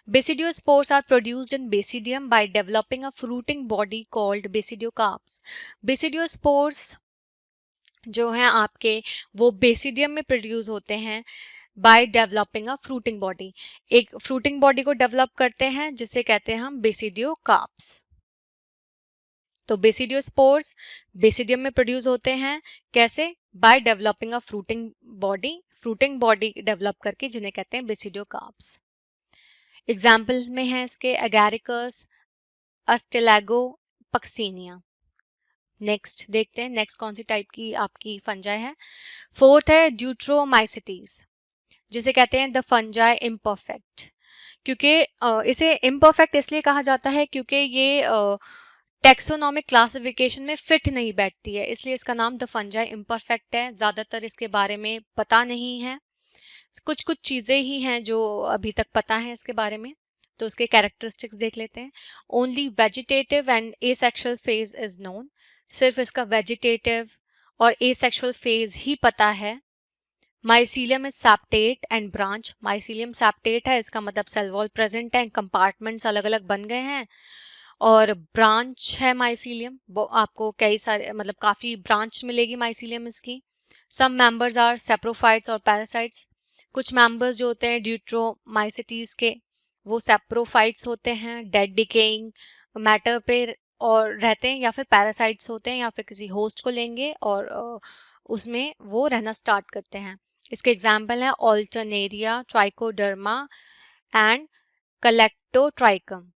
basidiospores are produced in basidium by developing a fruiting body called basidiocarps. Basidiospores जो हैं आपके वो बेसिडियम में प्रोड्यूस होते हैं by developing a fruiting body. एक फ्रूटिंग बॉडी को डेवलप करते हैं जिसे कहते हैं हम बेसिडियोकार्प्स। तो बेसिडियोस्पोर्स बेसिडियम में प्रोड्यूस होते हैं, कैसे, bye developing a fruiting body develop करके, जिन्हें कहते हैं बेसिडियोकार्प्स। एग्जाम्पल में है इसके एगैरिकस, अस्टेलागो, पक्सीनिया। नेक्स्ट देखते हैं, नेक्स्ट कौन सी टाइप की आपकी फंजाई है। फोर्थ है ड्यूट्रोमाइसिटीज, जिसे कहते हैं द फंजाई इम्परफेक्ट। क्योंकि इसे इम्परफेक्ट इसलिए कहा जाता है क्योंकि ये टेक्सोनॉमिक क्लासिफिकेशन में फिट नहीं बैठती है, इसलिए इसका नाम द फंजाई इम्परफेक्ट है। ज्यादातर इसके बारे में पता नहीं है, कुछ कुछ चीजें ही हैं जो अभी तक पता है इसके बारे में। तो उसके कैरेक्टरिस्टिक्स देख लेते हैं। Only vegetative and asexual phase is known, सिर्फ इसका वेजिटेटिव और एसेक्सुअल फेज ही पता है। Mycelium is septate and branch, mycelium septate है, इसका मतलब सेल वॉल प्रेजेंट है, कंपार्टमेंट्स अलग अलग बन गए हैं, और ब्रांच है माइसीलियम, आपको कई सारे मतलब काफी ब्रांच मिलेगी माइसीलियम इसकी। सम मेंबर्स आर सेप्रोफाइट्स और पैरासाइट्स, कुछ मेंबर्स जो होते हैं ड्यूट्रोमाइसिटीज के वो सेप्रोफाइट्स होते हैं, डेड डिकेइंग मैटर पे और रहते हैं, या फिर पैरासाइट्स होते हैं, या फिर किसी होस्ट को लेंगे और उसमें वो रहना स्टार्ट करते हैं। इसके एग्जाम्पल है Alternaria, Trichoderma and Colletotrichum.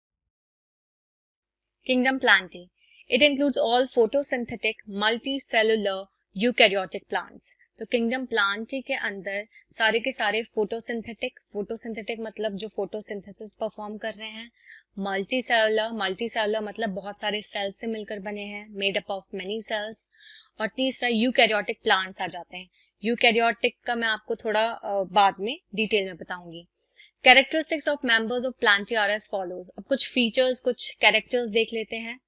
Kingdom Plantae. It includes all photosynthetic multicellular eukaryotic plants. तो किंगडम प्लांटी के अंदर सारे के सारे फोटोसिंथेटिक मतलब जो फोटोसिंथेसिस परफॉर्म कर रहे हैं, मल्टीसेलुलर मतलब बहुत सारे सेल्स से मिलकर बने हैं, made up of many cells, और तीसरा यूकैरियोटिक प्लांट्स आ जाते हैं। यूकैरियोटिक का मैं आपको थोड़ा बाद में डिटेल में बताऊंगी। Characteristics of members of plantae are as follows. अब कुछ फीचर्स, कुछ कैरेक्टर्स देख लेते हैं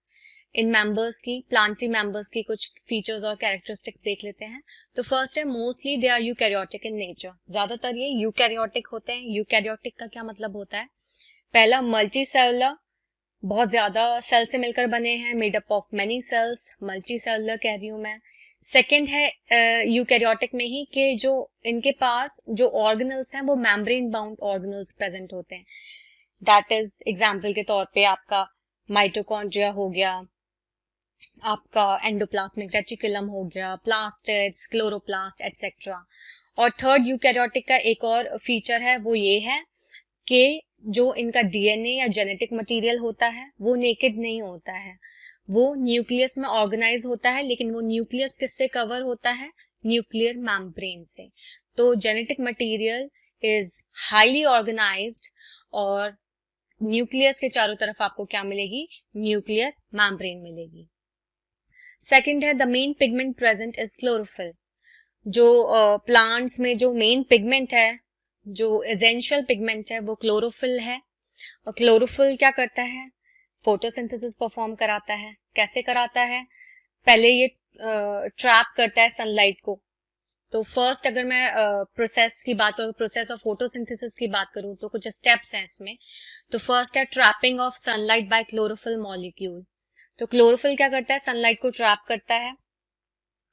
इन मेंबर्स की, प्लांटी मेंबर्स की कुछ फीचर्स और कैरेक्टरिस्टिक्स देख लेते हैं। तो फर्स्ट है mostly they are eukaryotic in nature, ज्यादातर ये यूकैरियोटिक होते हैं। यूकैरियोटिक का क्या मतलब होता है? पहला मल्टी सेलुलर, बहुत ज्यादा सेल से मिलकर बने हैं, made up of many cells, multi cellular कह रही हूं मैं। सेकेंड है यूकैरियोटिक में ही कि जो इनके पास जो ऑर्गेनल्स हैं वो मेम्ब्रेन बाउंड ऑर्गेनल्स प्रेजेंट होते हैं। दैट इज एग्जांपल के तौर पे आपका माइटोकॉन्ड्रिया हो गया, आपका एंडोप्लाज्मिक रेटिकुलम हो गया, प्लास्टिड्स, क्लोरोप्लास्ट एटसेट्रा। और थर्ड यूकैरियोटिक का एक और फीचर है, वो ये है कि जो इनका डीएनए या जेनेटिक मटेरियल होता है वो नेकेड नहीं होता है, वो न्यूक्लियस में ऑर्गेनाइज होता है, लेकिन वो न्यूक्लियस किससे कवर होता है? न्यूक्लियर मेम्ब्रेन से। तो genetic material is highly organised और न्यूक्लियस के चारों तरफ आपको क्या मिलेगी? न्यूक्लियर मेम्ब्रेन मिलेगी। सेकंड है the main pigment present is chlorophyll. जो प्लांट्स में जो मेन पिगमेंट है, जो एसेंशियल पिगमेंट है, वो क्लोरोफिल है। और क्लोरोफिल क्या करता है? फोटोसिंथेसिस परफॉर्म कराता है। कैसे कराता है? पहले ये ट्रैप करता है सनलाइट को। तो फर्स्ट अगर मैं प्रोसेस की बात करूँ, प्रोसेस ऑफ फोटोसिंथेसिस की बात करूँ, तो कुछ स्टेप्स हैं इसमें। तो फर्स्ट है trapping of sunlight bye chlorophyll molecule. तो क्लोरोफिल क्या करता है? सनलाइट को ट्रैप करता है।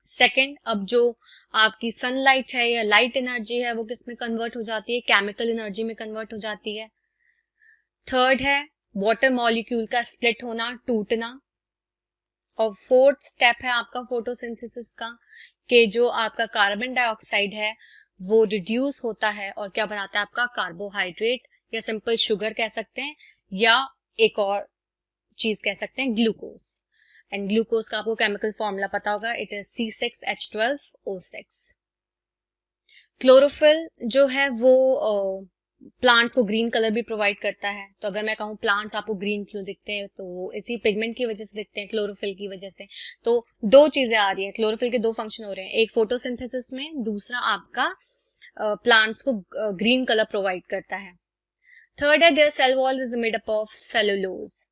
सेकेंड, अब जो आपकी सनलाइट है या लाइट एनर्जी है वो किस में कन्वर्ट हो जाती है? केमिकल एनर्जी में कन्वर्ट हो जाती है। थर्ड है वाटर मॉलिक्यूल का स्प्लिट होना, टूटना। और फोर्थ स्टेप है आपका फोटोसिंथेसिस का, कि जो आपका कार्बन डाइऑक्साइड है वो रिड्यूस होता है और क्या बनाता है? आपका कार्बोहाइड्रेट या सिंपल शुगर कह सकते हैं, या एक और चीज कह सकते हैं ग्लूकोज। एंड ग्लूकोज का आपको केमिकल फॉर्मूला पता होगा, इट इज C6H12O6। क्लोरोफिल जो है वो प्लांट्स को ग्रीन कलर भी प्रोवाइड करता है। तो अगर मैं कहूँ प्लांट्स आपको ग्रीन क्यों दिखते हैं, तो वो इसी पिगमेंट की वजह से दिखते हैं, क्लोरोफिल की वजह से। तो दो चीजें आ रही हैं, क्लोरोफिल के दो फंक्शन हो रहे हैं, एक फोटोसिंथेसिस में, दूसरा आपका प्लांट्स को ग्रीन कलर प्रोवाइड करता है। थर्ड है their cell wall is made up of cellulose.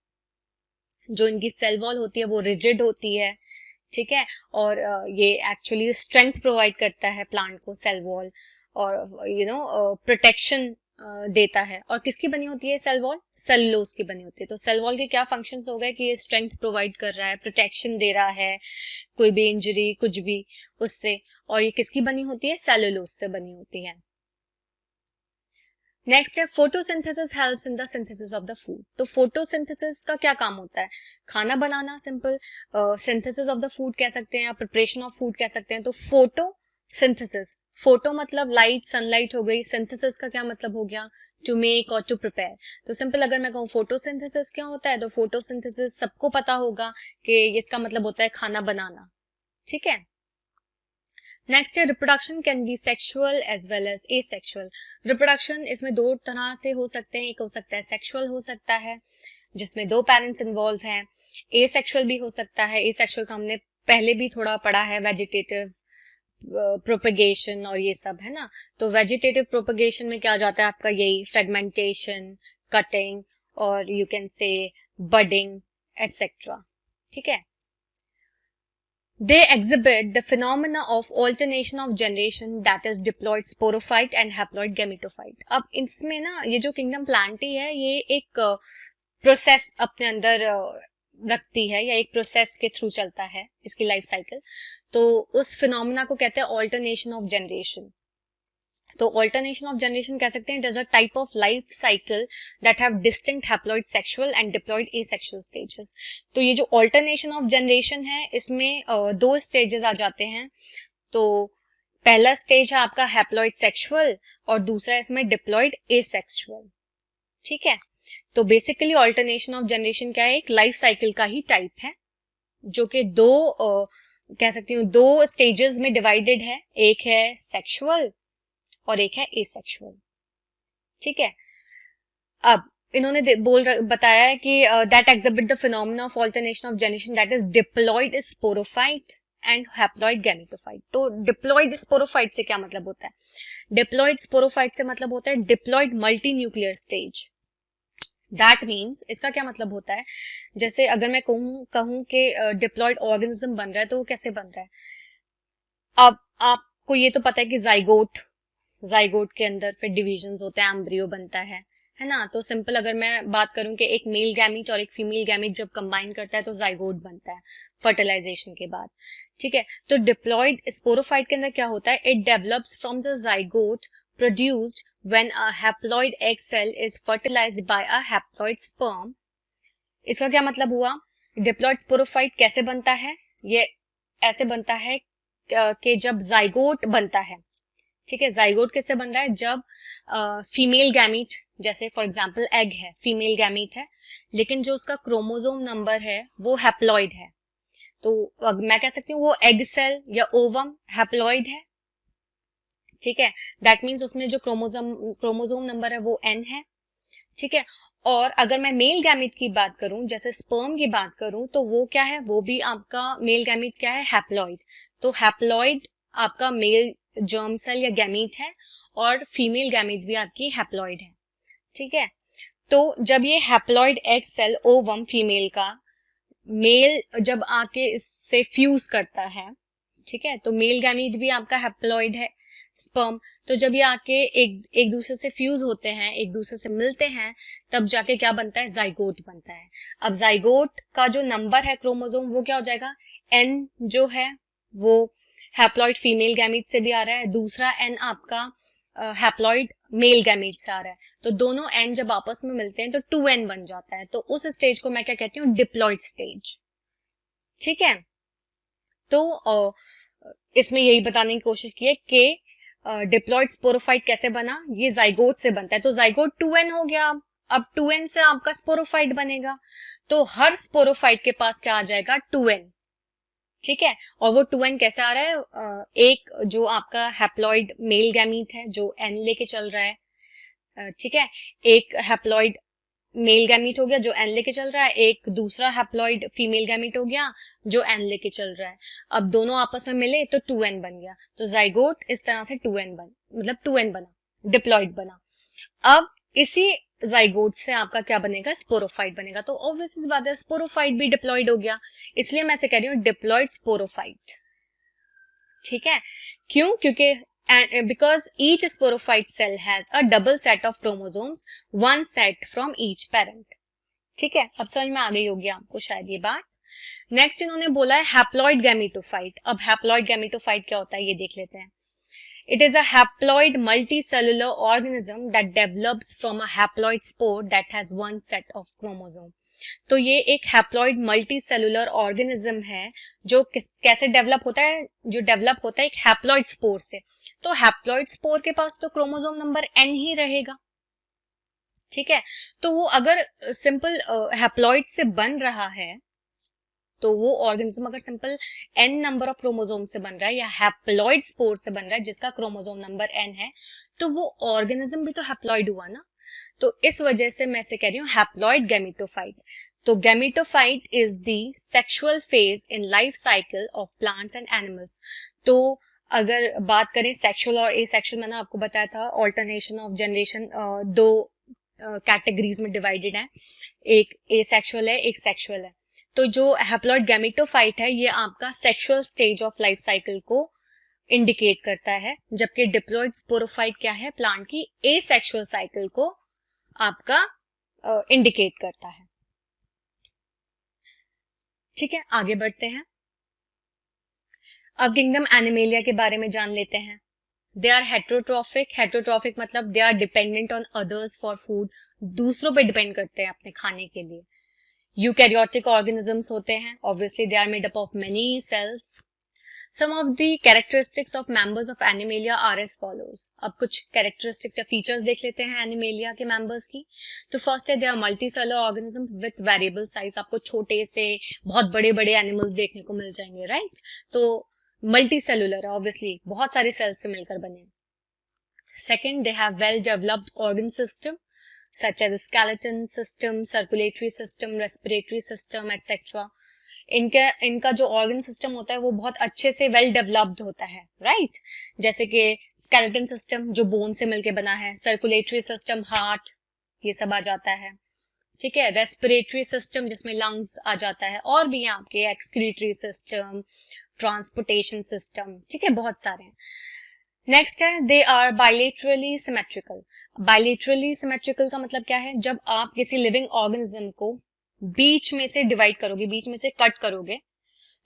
जो इनकी सेल वॉल होती है वो रिजिड होती है, ठीक है, और ये एक्चुअली स्ट्रेंथ प्रोवाइड करता है प्लांट को, सेल वॉल, और प्रोटेक्शन देता है। और किसकी बनी होती है सेल वॉल? सेलुलोज की बनी होती है। तो सेल वॉल के क्या फंक्शंस हो गए कि ये स्ट्रेंथ प्रोवाइड कर रहा है, प्रोटेक्शन दे रहा है, कोई भी इंजरी कुछ भी उससे। और ये किसकी बनी होती है? सेलुलोज से बनी होती है। नेक्स्ट है photosynthesis helps in the synthesis of the food. तो फोटोसिंथेसिस का क्या काम होता है? खाना बनाना, simple. Synthesis of the food कह सकते हैं या प्रिपरेशन ऑफ फूड कह सकते हैं। तो फोटोसिंथेसिस, फोटो मतलब लाइट, सनलाइट हो गई, सिंथेसिस का क्या मतलब हो गया? टू मेक और टू प्रिपेयर। तो सिंपल अगर मैं कहूँ फोटोसिंथेसिस क्या होता है, तो फोटोसिंथेसिस सबको पता होगा कि इसका मतलब होता है खाना बनाना, ठीक है। नेक्स्ट है reproduction can be sexual as well as asexual. Reproduction इसमें दो तरह से हो सकते हैं, एक हो सकता है सेक्सुअल हो सकता है जिसमें दो पेरेंट्स इन्वॉल्व हैं, एसेक्सुअल भी हो सकता है। एसेक्सुअल का हमने पहले भी थोड़ा पढ़ा है, वेजिटेटिव प्रोपेगेशन और ये सब है ना। तो वेजिटेटिव प्रोपेगेशन में क्या जाता है आपका? यही फ्रेगमेंटेशन, कटिंग और you can say budding etcetera, ठीक है. They exhibit the phenomena of alternation of generation, that is diploid sporophyte and haploid gametophyte. अब इसमें ना ये जो किंगडम प्लांटी है ये एक प्रोसेस अपने अंदर रखती है या एक प्रोसेस के थ्रू चलता है इसकी लाइफ साइकिल. तो उस फिनोमेना को कहते हैं ऑल्टरनेशन ऑफ जनरेशन. तो ऑल्टरनेशन ऑफ जनरेशन कह सकते हैं it is a type of life cycle that have distinct haploid sexual and diploid asexual stages. तो ये जो ऑल्टरनेशन ऑफ जनरेशन है इसमें दो स्टेजेस आ जाते हैं. तो पहला स्टेज है आपका हैप्लॉइड सेक्सुअल और दूसरा इसमें डिप्लॉइड एसेक्सुअल, ठीक है. तो बेसिकली ऑल्टरनेशन ऑफ जनरेशन क्या है, एक लाइफ साइकिल का ही टाइप है जो कि कह सकती हूँ दो स्टेजेस में डिवाइडेड है. एक है सेक्सुअल और एक है एसेक्सुअल, ठीक है. अब इन्होंने बताया है कि that exhibit the phenomena of alternation of generation that is diploid sporophyte and haploid gametophyte. तो डिप्लॉइड स्पोरोफाइट से क्या मतलब होता है? डिप्लॉइड स्पोरोफाइट से मतलब होता है diploid multi nuclear stage. That means इसका क्या मतलब होता है, जैसे अगर मैं कहूं कि डिप्लॉइड ऑर्गेनिज्म बन रहा है तो वो कैसे बन रहा है. अब आपको ये तो पता है कि जाइगोट के अंदर फिर डिविजन होते हैं, एम्ब्रियो बनता है ना. तो सिंपल अगर मैं बात करूं कि एक मेल गैमीट और एक फीमेल गैमीट जब कंबाइन करता है तो जाइगोट बनता है फर्टिलाइजेशन के बाद, ठीक है. तो डिप्लॉइड स्पोरोफाइट के अंदर क्या होता है, it develops from the zygote produced when a haploid egg cell is fertilized by a haploid sperm. इसका क्या मतलब हुआ, डिप्लॉइड स्पोरोफाइट कैसे बनता है, ये ऐसे बनता है कि जब जाइगोट बनता है, ठीक है. जाइगोट किससे बन रहा है, जब फीमेल गैमीट, जैसे फॉर एग्जांपल एग है, फीमेल गैमीट है लेकिन जो उसका क्रोमोसोम नंबर है वो हैप्लॉइड है. तो मैं कह सकती हूँ वो एग सेल या ओवम हैप्लॉइड है, ठीक है. दैट मीन्स उसमें जो क्रोमोसोम नंबर है वो n है, ठीक है. और अगर मैं मेल गैमीट की बात करूं, जैसे स्पर्म की बात करूं, तो वो क्या है, वो भी आपका मेल गैमीट क्या है, हैप्लॉइड. तो हैप्लॉइड आपका मेल जर्म सेल या गैमीट है और फीमेल गैमीट भी आपकी हैप्लॉइड है, ठीक है. तो जब ये haploid egg cell ovum female का मेल जब आके इससे फ्यूज करता है, ठीक है, तो मेल गैमीट भी आपका हैप्लॉइड है स्पर्म. तो जब ये आके एक दूसरे से फ्यूज होते हैं, एक दूसरे से मिलते हैं, तब जाके क्या बनता है, जाइगोट बनता है. अब जाइगोट का जो नंबर है क्रोमोसोम वो क्या हो जाएगा, n जो है वो हैप्लॉइड फीमेल गैमीट से भी आ रहा है, दूसरा n आपका हैप्लॉइड मेल गैमीट से आ रहा है. तो दोनों n जब आपस में मिलते हैं तो 2n बन जाता है. तो उस स्टेज को मैं क्या कहती हूँ, डिप्लॉइड स्टेज, ठीक है. तो इसमें यही बताने की कोशिश की है कि डिप्लॉइड स्पोरोफाइट कैसे बना, ये जाइगोट से बनता है. तो जाइगोट 2n हो गया. अब 2n से आपका स्पोरोफाइट बनेगा. तो हर स्पोरोफाइट के पास क्या आ जाएगा, 2n, ठीक है. और वो 2n कैसे आ रहा है, एक जो आपका हैप्लॉइड मेल गैमीट है जो n लेके चल रहा है, ठीक है. एक हैप्लॉइड मेल गैमीट हो गया जो n लेके चल रहा है, एक दूसरा हैप्लॉइड फीमेल गैमीट हो गया जो n लेके चल रहा है. अब दोनों आपस में मिले तो 2n बन गया. तो जाइगोट इस तरह से 2n बना, डिप्लॉइड बना. अब इसी जाइगोट से आपका क्या बनेगा, स्पोरोफाइट बनेगा. तो ऑब्वियस इस बात है, स्पोरोफाइट भी डिप्लॉइड हो गया, इसलिए मैं ऐसे कह रही हूँ डिप्लॉइड स्पोरोफाइट, ठीक है. क्यों, क्योंकि because each sporophyte cell has a double set of chromosomes, one set from each parent, ठीक है. अब समझ में आ गई होगी आपको शायद ये बात. नेक्स्ट इन्होंने बोला है हैप्लॉइड गैमेटोफाइट. अब हैप्लॉइड गैमेटोफाइट क्या होता है ये देख लेते हैं. It is a haploid multicellular organism that develops from a haploid spore that has one set of chromosome. तो ये एक हैप्लॉइड मल्टीसेलुलर ऑर्गेनिज्म है जो कैसे डेवलप होता है, जो डेवलप होता है एक हैप्लॉइड स्पोर से. तो हैप्लॉइड स्पोर के पास तो क्रोमोसोम नंबर n ही रहेगा, ठीक है. तो वो अगर सिंपल हैप्लॉइड से बन रहा है, तो वो ऑर्गेनिज्म अगर simple n number of chromosome से बन रहा है या हैप्लॉइड स्पोर से बन रहा है जिसका क्रोमोसोम नंबर n है, तो वो ऑर्गेनिज्म भी तो हैप्लॉइड हुआ ना. तो इस वजह से मैं से कह रही हूँ हैप्लॉइड गैमेटोफाइट. तो gametophyte is the sexual phase in life cycle of plants and animals. तो अगर बात करें सेक्सुअल और एसेक्सुअल, मैंने आपको बताया था ऑल्टरनेशन ऑफ जनरेशन दो कैटेगरीज में डिवाइडेड है, एक एसेक्सुअल है, एक सेक्सुअल है। तो जो हैप्लॉइड गैमेटोफाइट है ये आपका sexual stage of life cycle को इंडिकेट करता है, जबकि डिप्लॉइड स्पोरोफाइट क्या है, प्लांट की एसेक्सुअल साइकिल को आपका इंडिकेट करता है। ठीक है, आगे बढ़ते हैं। अब किंगडम एनिमेलिया के बारे में जान लेते हैं। दे आर हेट्रोट्रॉफिक, हेट्रोट्रॉफिक मतलब they are dependent on others for food, दूसरों पे डिपेंड करते हैं अपने खाने के लिए। यूकैरियोटिक ऑर्गेनिजम्स होते हैं, obviously they are made up of many cells. Some of the characteristics of members of Animalia are as follows. अब कुछ characteristics या features देख लेते हैं Animalia के members की। तो first है, they are multicellular organism with variable size. आपको छोटे से बहुत बड़े बड़े animals देखने को मिल जाएंगे, right? तो multicellular है, obviously बहुत सारे cells से मिलकर बने। Second, they have well developed organ system such as skeleton system, circulatory system, respiratory system, etc. इनका जो ऑर्गन सिस्टम होता है वो बहुत अच्छे से वेल डेवलप्ड होता है, राइट? जैसे कि स्केलेटन सिस्टम जो बोन से मिलके बना है, सर्कुलेटरी सिस्टम हार्ट, ये सब आ जाता है, ठीक है। रेस्पिरेटरी सिस्टम जिसमें लंग्स आ जाता है, और भी यहाँ आपके एक्सक्रीटरी सिस्टम, ट्रांसपोर्टेशन सिस्टम, ठीक है, बहुत सारे हैं। नेक्स्ट है, they are bilaterally symmetrical. Bilaterally symmetrical का मतलब क्या है, जब आप किसी लिविंग ऑर्गेनिज्म को बीच में से डिवाइड करोगे, बीच में से कट करोगे,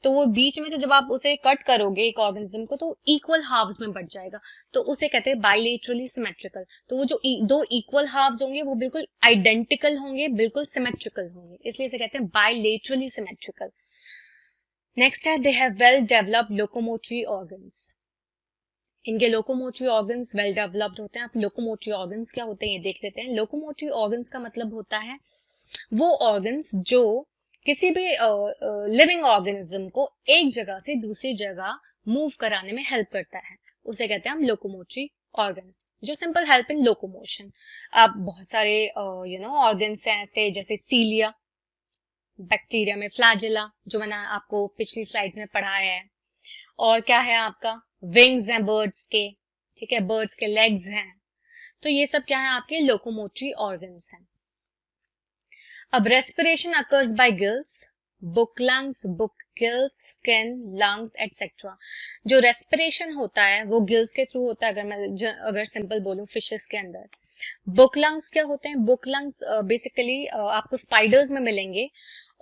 तो वो बीच में से जब आप उसे कट करोगे एक ऑर्गेनिज्म को, तो इक्वल हाफ्स में बट जाएगा, तो उसे कहते हैं बायलेटरली सिमेट्रिकल। तो वो जो दो इक्वल हाफ्स होंगे वो बिल्कुल आइडेंटिकल होंगे, बिल्कुल सिमेट्रिकल होंगे, इसलिए इसे कहते हैं बायलेटरली सिमेट्रिकल। नेक्स्ट है, they have well developed locomotory organs. इनके लोकोमोटरी ऑर्गन्स वेल डेवलप्ड होते हैं। आप लोकोमोटरी ऑर्गन्स क्या होते हैं ये देख लेते हैं। लोकोमोटरी ऑर्गन्स का मतलब होता है वो ऑर्गन्स जो किसी भी लिविंग ऑर्गेनिज्म को एक जगह से दूसरी जगह मूव कराने में हेल्प करता है, उसे कहते हैं हम लोकोमोटरी ऑर्गन्स, जो सिंपल हेल्प इन लोकोमोशन। अब बहुत सारे ऑर्गन्स हैं ऐसे, जैसे सीलिया, बैक्टीरिया में फ्लैजेला जो मैंने आपको पिछली स्लाइड्स में पढ़ाया है, और क्या है आपका विंग्स हैं बर्ड्स के, ठीक है, बर्ड्स के लेग्स हैं, तो ये सब क्या है आपके लोकोमोटरी ऑर्गन्स हैं। अब respiration occurs by gills, book lungs, book gills, skin, lungs etcetera. जो रेस्पिरेशन होता है वो गिल्स के थ्रू होता है, अगर सिंपल बोलूं फिशेस के अंदर। बुक लंग्स क्या होते हैं, बुक लंग्स बेसिकली आपको स्पाइडर्स में मिलेंगे,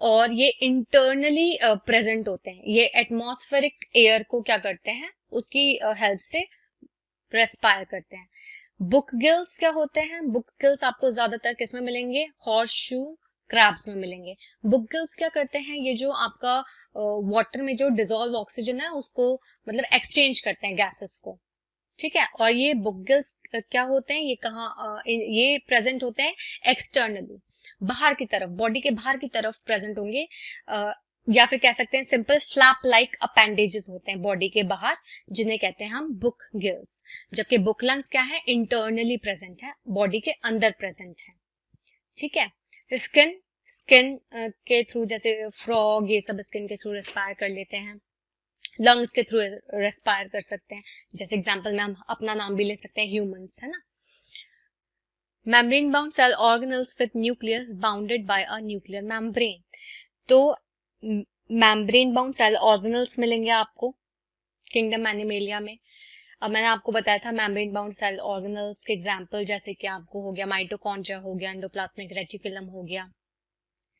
और ये इंटरनली प्रेजेंट होते हैं, ये एटमॉस्फेरिक एयर को क्या करते हैं, उसकी हेल्प से रेस्पायर करते हैं। बुक गिल्स क्या होते हैं, बुक गिल्स आपको ज्यादातर किसमें मिलेंगे, हॉर्सशू क्रैब्स में मिलेंगे। बुक गिल्स क्या करते हैं, ये जो आपका वाटर में जो डिसॉल्व ऑक्सीजन है उसको मतलब एक्सचेंज करते हैं गैसेस को, ठीक है। और ये बुक गिल्स क्या होते हैं, ये कहाँ ये प्रेजेंट होते हैं एक्सटर्नली, बाहर की तरफ, बॉडी के बाहर की तरफ प्रेजेंट होंगे, या फिर कह सकते हैं सिंपल फ्लैप लाइक अपेंडेजेस होते हैं बॉडी के बाहर, जिन्हें कहते हैं हम बुक गिल्स। जबकि बुक लंग्स क्या है, इंटरनली प्रेजेंट है, बॉडी के अंदर प्रेजेंट है, ठीक है। स्किन के थ्रू, जैसे फ्रॉग ये सब स्किन के थ्रू रेस्पायर कर लेते हैं, लंग्स के थ्रू रेस्पायर कर सकते हैं, जैसे एग्जांपल में हम अपना नाम भी ले सकते हैं, ह्यूमंस, है ना। Membrane bound cell organelles with nucleus bounded by a nuclear membrane. तो मेम्ब्रेन बाउंड सेल ऑर्गेनल्स मिलेंगे आपको किंगडम एनिमेलिया में। अब मैंने आपको बताया था मेम्ब्रेन बाउंड सेल ऑर्गेनल्स के एग्जांपल, जैसे कि आपको हो गया माइटोकॉन्ड्रिया हो गया, एंडोप्लाज्मिक रेटिकुलम हो गया,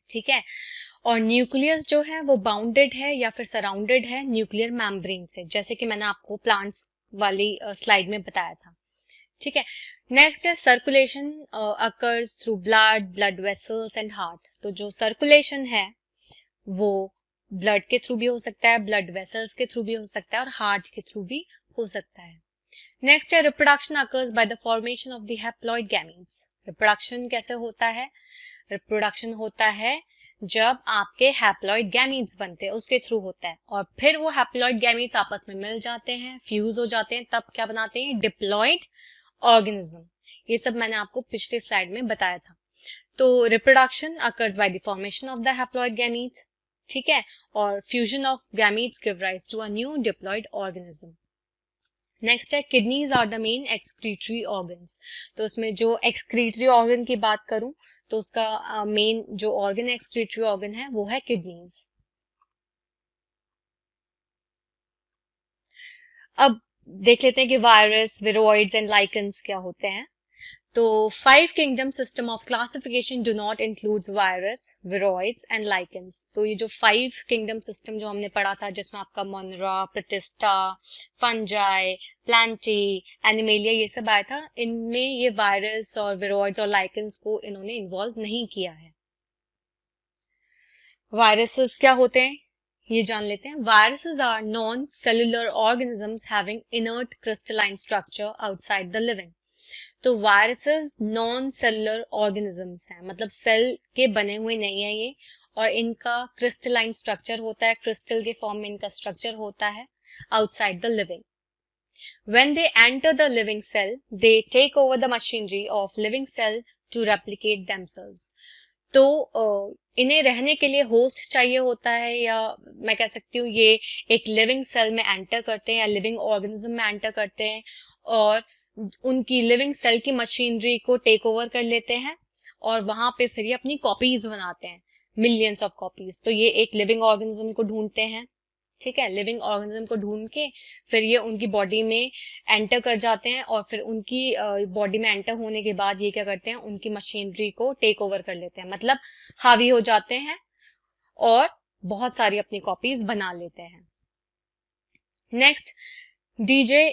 ठीक है। और न्यूक्लियस जो है वो बाउंडेड है या फिर सराउंडेड है न्यूक्लियर मेम्ब्रेन से, जैसे कि मैंने आपको प्लांट्स वाली स्लाइड में बताया था, ठीक है। नेक्स्ट है circulation occurs through blood vessels and heart. तो जो सर्कुलेशन है वो ब्लड के थ्रू भी हो सकता है, ब्लड वेसल्स के थ्रू भी हो सकता है, और हार्ट के थ्रू भी हो सकता है। नेक्स्ट है reproduction occurs by the formation of the haploid gametes. Reproduction कैसे होता है, रिप्रोडक्शन होता है जब आपके हैप्लॉइड गैमीट्स बनते हैं, उसके थ्रू होता है, और फिर वो हैप्लॉइड गैमीट्स आपस में मिल जाते हैं, फ्यूज हो जाते हैं, तब क्या बनाते हैं, डिप्लॉइड ऑर्गेनिज्म। ये सब मैंने आपको पिछले स्लाइड में बताया था। तो reproduction occurs by the formation of the haploid gametes, ठीक है, और fusion of gametes give rise to a new diploid organism. Next है kidneys are the main excretory organs. तो उसमें जो एक्सक्रीटरी ऑर्गन की बात करूं तो उसका मेन जो ऑर्गन एक्सक्रीटरी ऑर्गन है वो है किडनीज। अब देख लेते हैं कि वायरस, विरोइड्स एंड लाइकन्स क्या होते हैं। तो 5 kingdom system of classification do not includes virus, viroids and lichens. तो ये जो 5 किंगडम सिस्टम जो हमने पढ़ा था जिसमें आपका मोनरा, प्रोटिस्टा, फंजाई, प्लांटी, एनिमेलिया ये सब आया था, इनमें ये वायरस और विरोइड्स और लाइकन्स को इन्होंने इन्वॉल्व नहीं किया है। वायरसेस क्या होते हैं ये जान लेते हैं। Viruses are non cellular organisms having inert crystalline structure outside the living. तो वायरसेस नॉन सेलुलर ऑर्गेनिजम्स हैं, मतलब सेल के बने हुए नहीं है ये, और इनका क्रिस्टलाइन स्ट्रक्चर होता है, क्रिस्टल के फॉर्म में इनका स्ट्रक्चर होता है outside the living. When they enter the living cell, they take over the machinery of living cell to replicate themselves. तो इन्हें रहने के लिए होस्ट चाहिए होता है, या मैं कह सकती हूँ ये एक लिविंग सेल में एंटर करते हैं या लिविंग ऑर्गेनिज्म में एंटर करते हैं और उनकी लिविंग सेल की मशीनरी को टेक ओवर कर लेते हैं और वहां पे फिर ये अपनी कॉपीज बनाते हैं, मिलियंस ऑफ कॉपीज। तो ये एक लिविंग ऑर्गेनिज्म को ढूंढते हैं, ठीक है, लिविंग ऑर्गेनिज्म को ढूंढ के फिर ये उनकी बॉडी में एंटर कर जाते हैं और फिर उनकी बॉडी में एंटर होने के बाद ये क्या करते हैं, उनकी मशीनरी को टेक ओवर कर लेते हैं, मतलब हावी हो जाते हैं और बहुत सारी अपनी कॉपीज बना लेते हैं। Next, DJ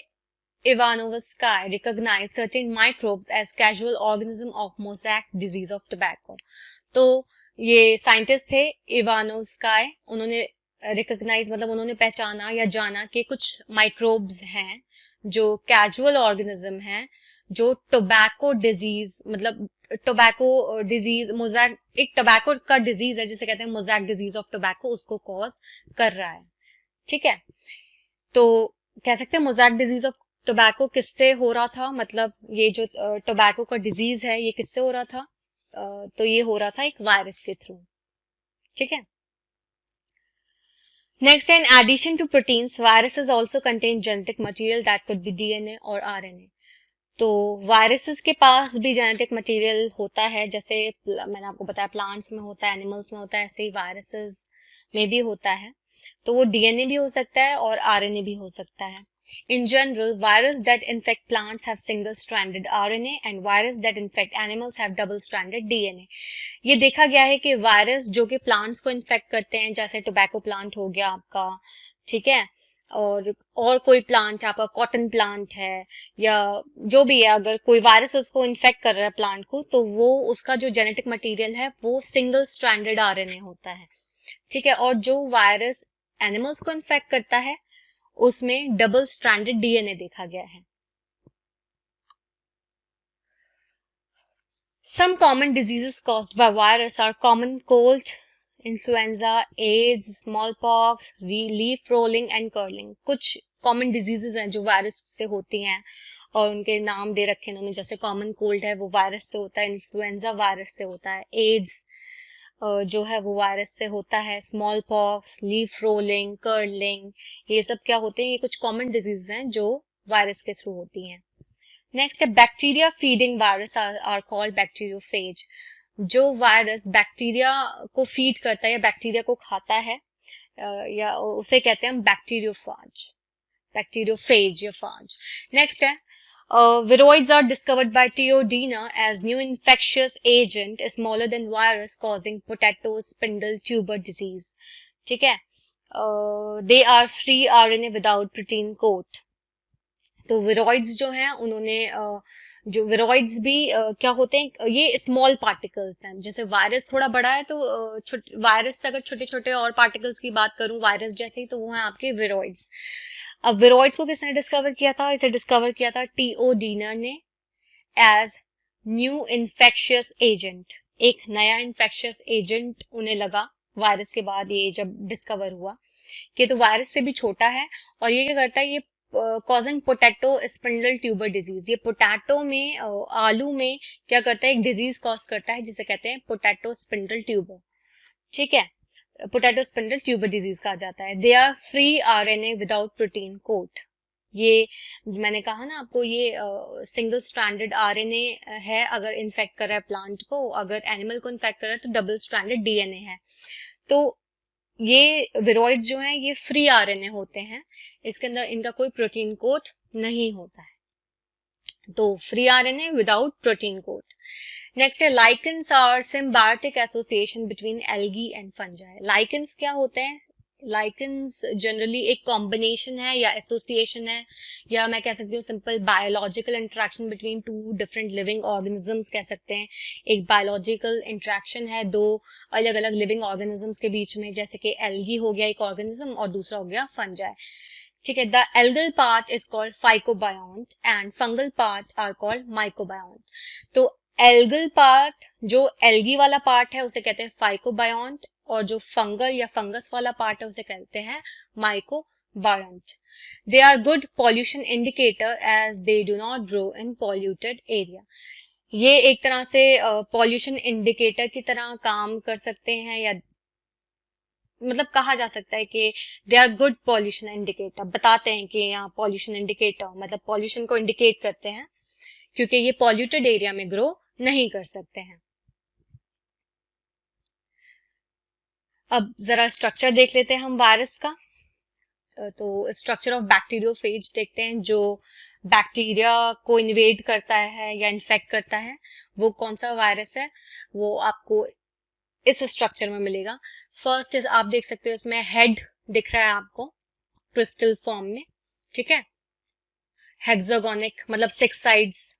Ivanovsky recognized certain microbes as casual organism of mosaic disease of tobacco. तो ये साइंटिस्ट थे इवानोव्स्काय, उन्होंने रिकॉग्नाइज मतलब उन्होंने पहचाना या जाना कि कुछ माइक्रोब्स हैं जो कैजुअल ऑर्गेनिज्म हैं जो टोबैको डिजीज, मतलब टोबैको डिजीज, मोजैक, एक टोबैको का डिजीज है जिसे कहते हैं मोजैक डिजीज ऑफ टोबैको, उसको कॉज कर रहा है। ठीक है, तो कह सकते हैं मोजैक डिजीज ऑफ टोबैको किससे हो रहा था, मतलब ये जो टोबैको का डिजीज है ये किससे हो रहा था, तो ये हो रहा था एक वायरस के थ्रू। ठीक है, next, in addition to proteins viruses also contain genetic material that could be DNA और आरएनए। तो वायरसेस के पास भी जेनेटिक मटेरियल होता है, जैसे मैंने आपको बताया प्लांट्स में होता है, एनिमल्स में होता है, ऐसे ही वायरसेस में भी होता है। तो वो डीएनए भी हो सकता है और आरएनए भी हो सकता है। In general, viruses that infect plants have single-stranded RNA and viruses that infect animals have double-stranded DNA. ये देखा गया है कि वायरस जो कि प्लांट्स को इन्फेक्ट करते हैं, जैसे टोबैको प्लांट हो गया आपका, ठीक है, और कोई प्लांट आपका कॉटन प्लांट है या जो भी है, अगर कोई वायरस उसको इन्फेक्ट कर रहा है प्लांट को, तो वो उसका जो जेनेटिक मटेरियल है वो सिंगल स्ट्रैंडेड आरएनए होता है। ठीक है, और जो वायरस एनिमल्स को इन्फेक्ट करता है उसमें डबल स्ट्रैंडेड डीएनए देखा गया है। Some common diseases caused by virus are common cold, influenza, AIDS, smallpox, leaf rolling and curling. कुछ कॉमन डिजीजेस हैं जो वायरस से होती हैं और उनके नाम दे रखे हैं उन्होंने, जैसे कॉमन कोल्ड है वो वायरस से होता है, इन्फ्लुएंजा वायरस से होता है, एड्स जो है वो वायरस से होता है, small pox, leaf rolling, curling, ये सब क्या होते हैं, ये कुछ कॉमन डिजीज हैं जो वायरस के थ्रू होती हैं। नेक्स्ट है bacteria feeding virus are called bacteriophage. जो वायरस बैक्टीरिया को फीड करता है या बैक्टीरिया को खाता है या उसे कहते हैं हम बैक्टीरियोफाज, बैक्टीरियोफेज या फाज। नेक्स्ट है viroids are discovered by Teodina as new infectious agent smaller than virus causing potato spindle tuber disease. ठीक है, they are free RNA without protein coat. तो विरोइड्स जो हैं उन्होंने जो विरोइड्स भी क्या होते हैं, ये स्मॉल पार्टिकल्स हैं, जैसे वायरस थोड़ा बड़ा है तो वायरस से अगर छोटे छोटे और पार्टिकल्स की बात करूं वायरस जैसे ही, तो वो है आपके विरोइड्स। अब विरोइड्स को किसने डिस्कवर किया था, इसे डिस्कवर किया था टीओडीनर ने एज न्यू इन्फेक्शियस एजेंट। एक नया इन्फेक्शियस एजेंट उन्हें लगा वायरस के बाद, ये जब डिस्कवर हुआ कि तो वायरस से भी छोटा है और ये क्या करता है, ये causing potato spindle tuber disease. ये पोटैटो में आलू में क्या करता है, एक डिजीज कॉज करता है जिसे कहते हैं पोटैटो स्पिंडल ट्यूबर। ठीक है, पोटैटो स्पिंडल ट्यूबर डिजीज कहा जाता है। They are free RNA without protein coat. ये मैंने कहा ना आपको, ये सिंगल स्ट्रैंडेड आरएनए है अगर इन्फेक्ट कर रहा है प्लांट को, अगर एनिमल को इन्फेक्ट कर रहा है तो डबल स्ट्रैंडेड डीएनए है। तो ये विरोइड्स जो हैं ये फ्री आरएनए होते हैं, इसके अंदर इनका कोई प्रोटीन कोट नहीं होता है, तो free RNA without protein coat. Next है lichens are symbiotic association between algae and fungi. Lichens क्या होते हैं? लाइकेंस जनरली एक कॉम्बिनेशन है या एसोसिएशन है, या मैं कह सकती हूँ simple biological interaction between two different living organisms कह सकते हैं। एक बायोलॉजिकल इंटरेक्शन है दो अलग अलग लिविंग ऑर्गेनिजम्स के बीच में, जैसे कि एल्गी हो गया एक ऑर्गेनिज्म और दूसरा हो गया फंजाई। ठीक है, the algal part is called phycobiont and fungal part are called mycobiont. तो एल्गल पार्ट, जो एल्गी वाला पार्ट है उसे कहते हैं फाइकोबायोन्ट, और जो फंगल या फंगस वाला पार्ट है उसे कहते हैं mycobiont. They are good pollution indicator as they do not grow in polluted area. ये एक तरह से पॉल्यूशन इंडिकेटर की तरह काम कर सकते हैं, या मतलब कहा जा सकता है कि they are good pollution indicator, बताते हैं कि यहाँ पॉल्यूशन इंडिकेटर मतलब पॉल्यूशन को इंडिकेट करते हैं, क्योंकि ये पॉल्यूटेड एरिया में ग्रो नहीं कर सकते हैं। अब जरा स्ट्रक्चर देख लेते हैं हम वायरस का। तो स्ट्रक्चर ऑफ बैक्टीरियोफेज देखते हैं, जो बैक्टीरिया को इन्वेड करता है या इन्फेक्ट करता है, वो कौन सा वायरस है वो आपको इस स्ट्रक्चर में मिलेगा। फर्स्ट इज आप देख सकते हो इसमें हेड दिख रहा है आपको क्रिस्टल फॉर्म में, ठीक है, हेक्सागोनिक मतलब 6 साइड्स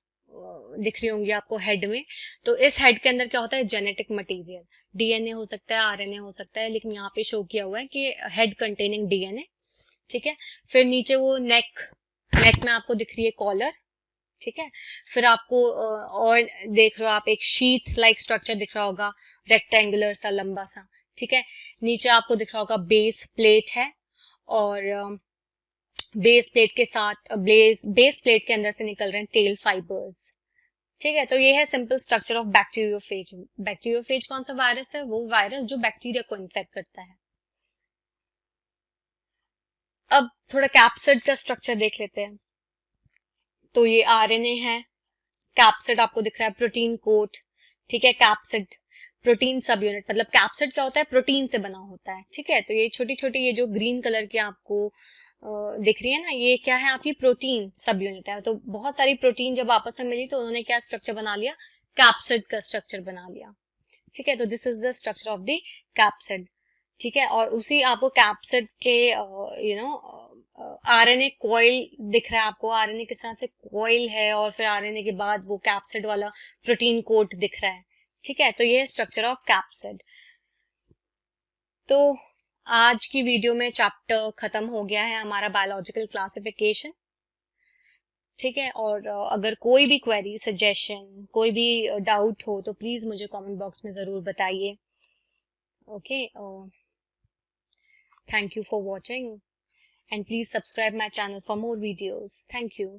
दिख रही होंगी आपको हेड में। तो इस हेड के अंदर क्या होता है? जेनेटिक मटेरियल, डीएनए हो सकता है, आरएनए हो सकता है, लेकिन यहाँ पे शो किया हुआ है कि हेड कंटेनिंग डीएनए, ठीक है। फिर नीचे वो नेक में आपको दिख रही है कॉलर, ठीक है। फिर आपको और देख रहे हो आप एक शीथ लाइक स्ट्रक्चर दिख रहा होगा, रेक्टेंगुलर सा लंबा सा, ठीक है। नीचे आपको दिख रहा होगा बेस प्लेट है, और बेस प्लेट के साथ बेस प्लेट के अंदर से निकल रहे हैं टेल फाइबर्स, ठीक है। तो ये है simple structure of bacteriophage. Bacteriophage कौन सा वायरस है? वो वायरस जो बैक्टीरिया को इन्फेक्ट करता है। अब थोड़ा कैप्सिड का स्ट्रक्चर देख लेते हैं। तो ये आरएनए है, कैप्सिड आपको दिख रहा है, प्रोटीन कोट, ठीक है। कैप्सिड प्रोटीन सब यूनिट, मतलब कैप्सिड क्या होता है? प्रोटीन से बना होता है, ठीक है। तो ये छोटी छोटी ये जो ग्रीन कलर की आपको दिख रही है ना, ये क्या है? आपकी प्रोटीन सब यूनिट है। तो बहुत सारी प्रोटीन जब आपस में मिली तो उन्होंने क्या स्ट्रक्चर बना लिया? कैप्सिड का स्ट्रक्चर बना लिया, ठीक है। तो this is the structure of the capsid, ठीक है। और उसी आपको कैप्सिड के आरएनए कॉइल दिख रहा है आपको, आरएनए किस तरह से कॉइल है, और फिर आरएनए के बाद वो कैप्सिड वाला प्रोटीन कोट दिख रहा है, ठीक है। तो ये है स्ट्रक्चर ऑफ कैप्सिड। तो आज की वीडियो में चैप्टर खत्म हो गया है हमारा बायोलॉजिकल क्लासिफिकेशन, ठीक है। और अगर कोई भी क्वेरी, सजेशन, कोई भी डाउट हो तो प्लीज मुझे कमेंट बॉक्स में जरूर बताइए। Okay, thank you for watching and please subscribe my channel for more videos. Thank you.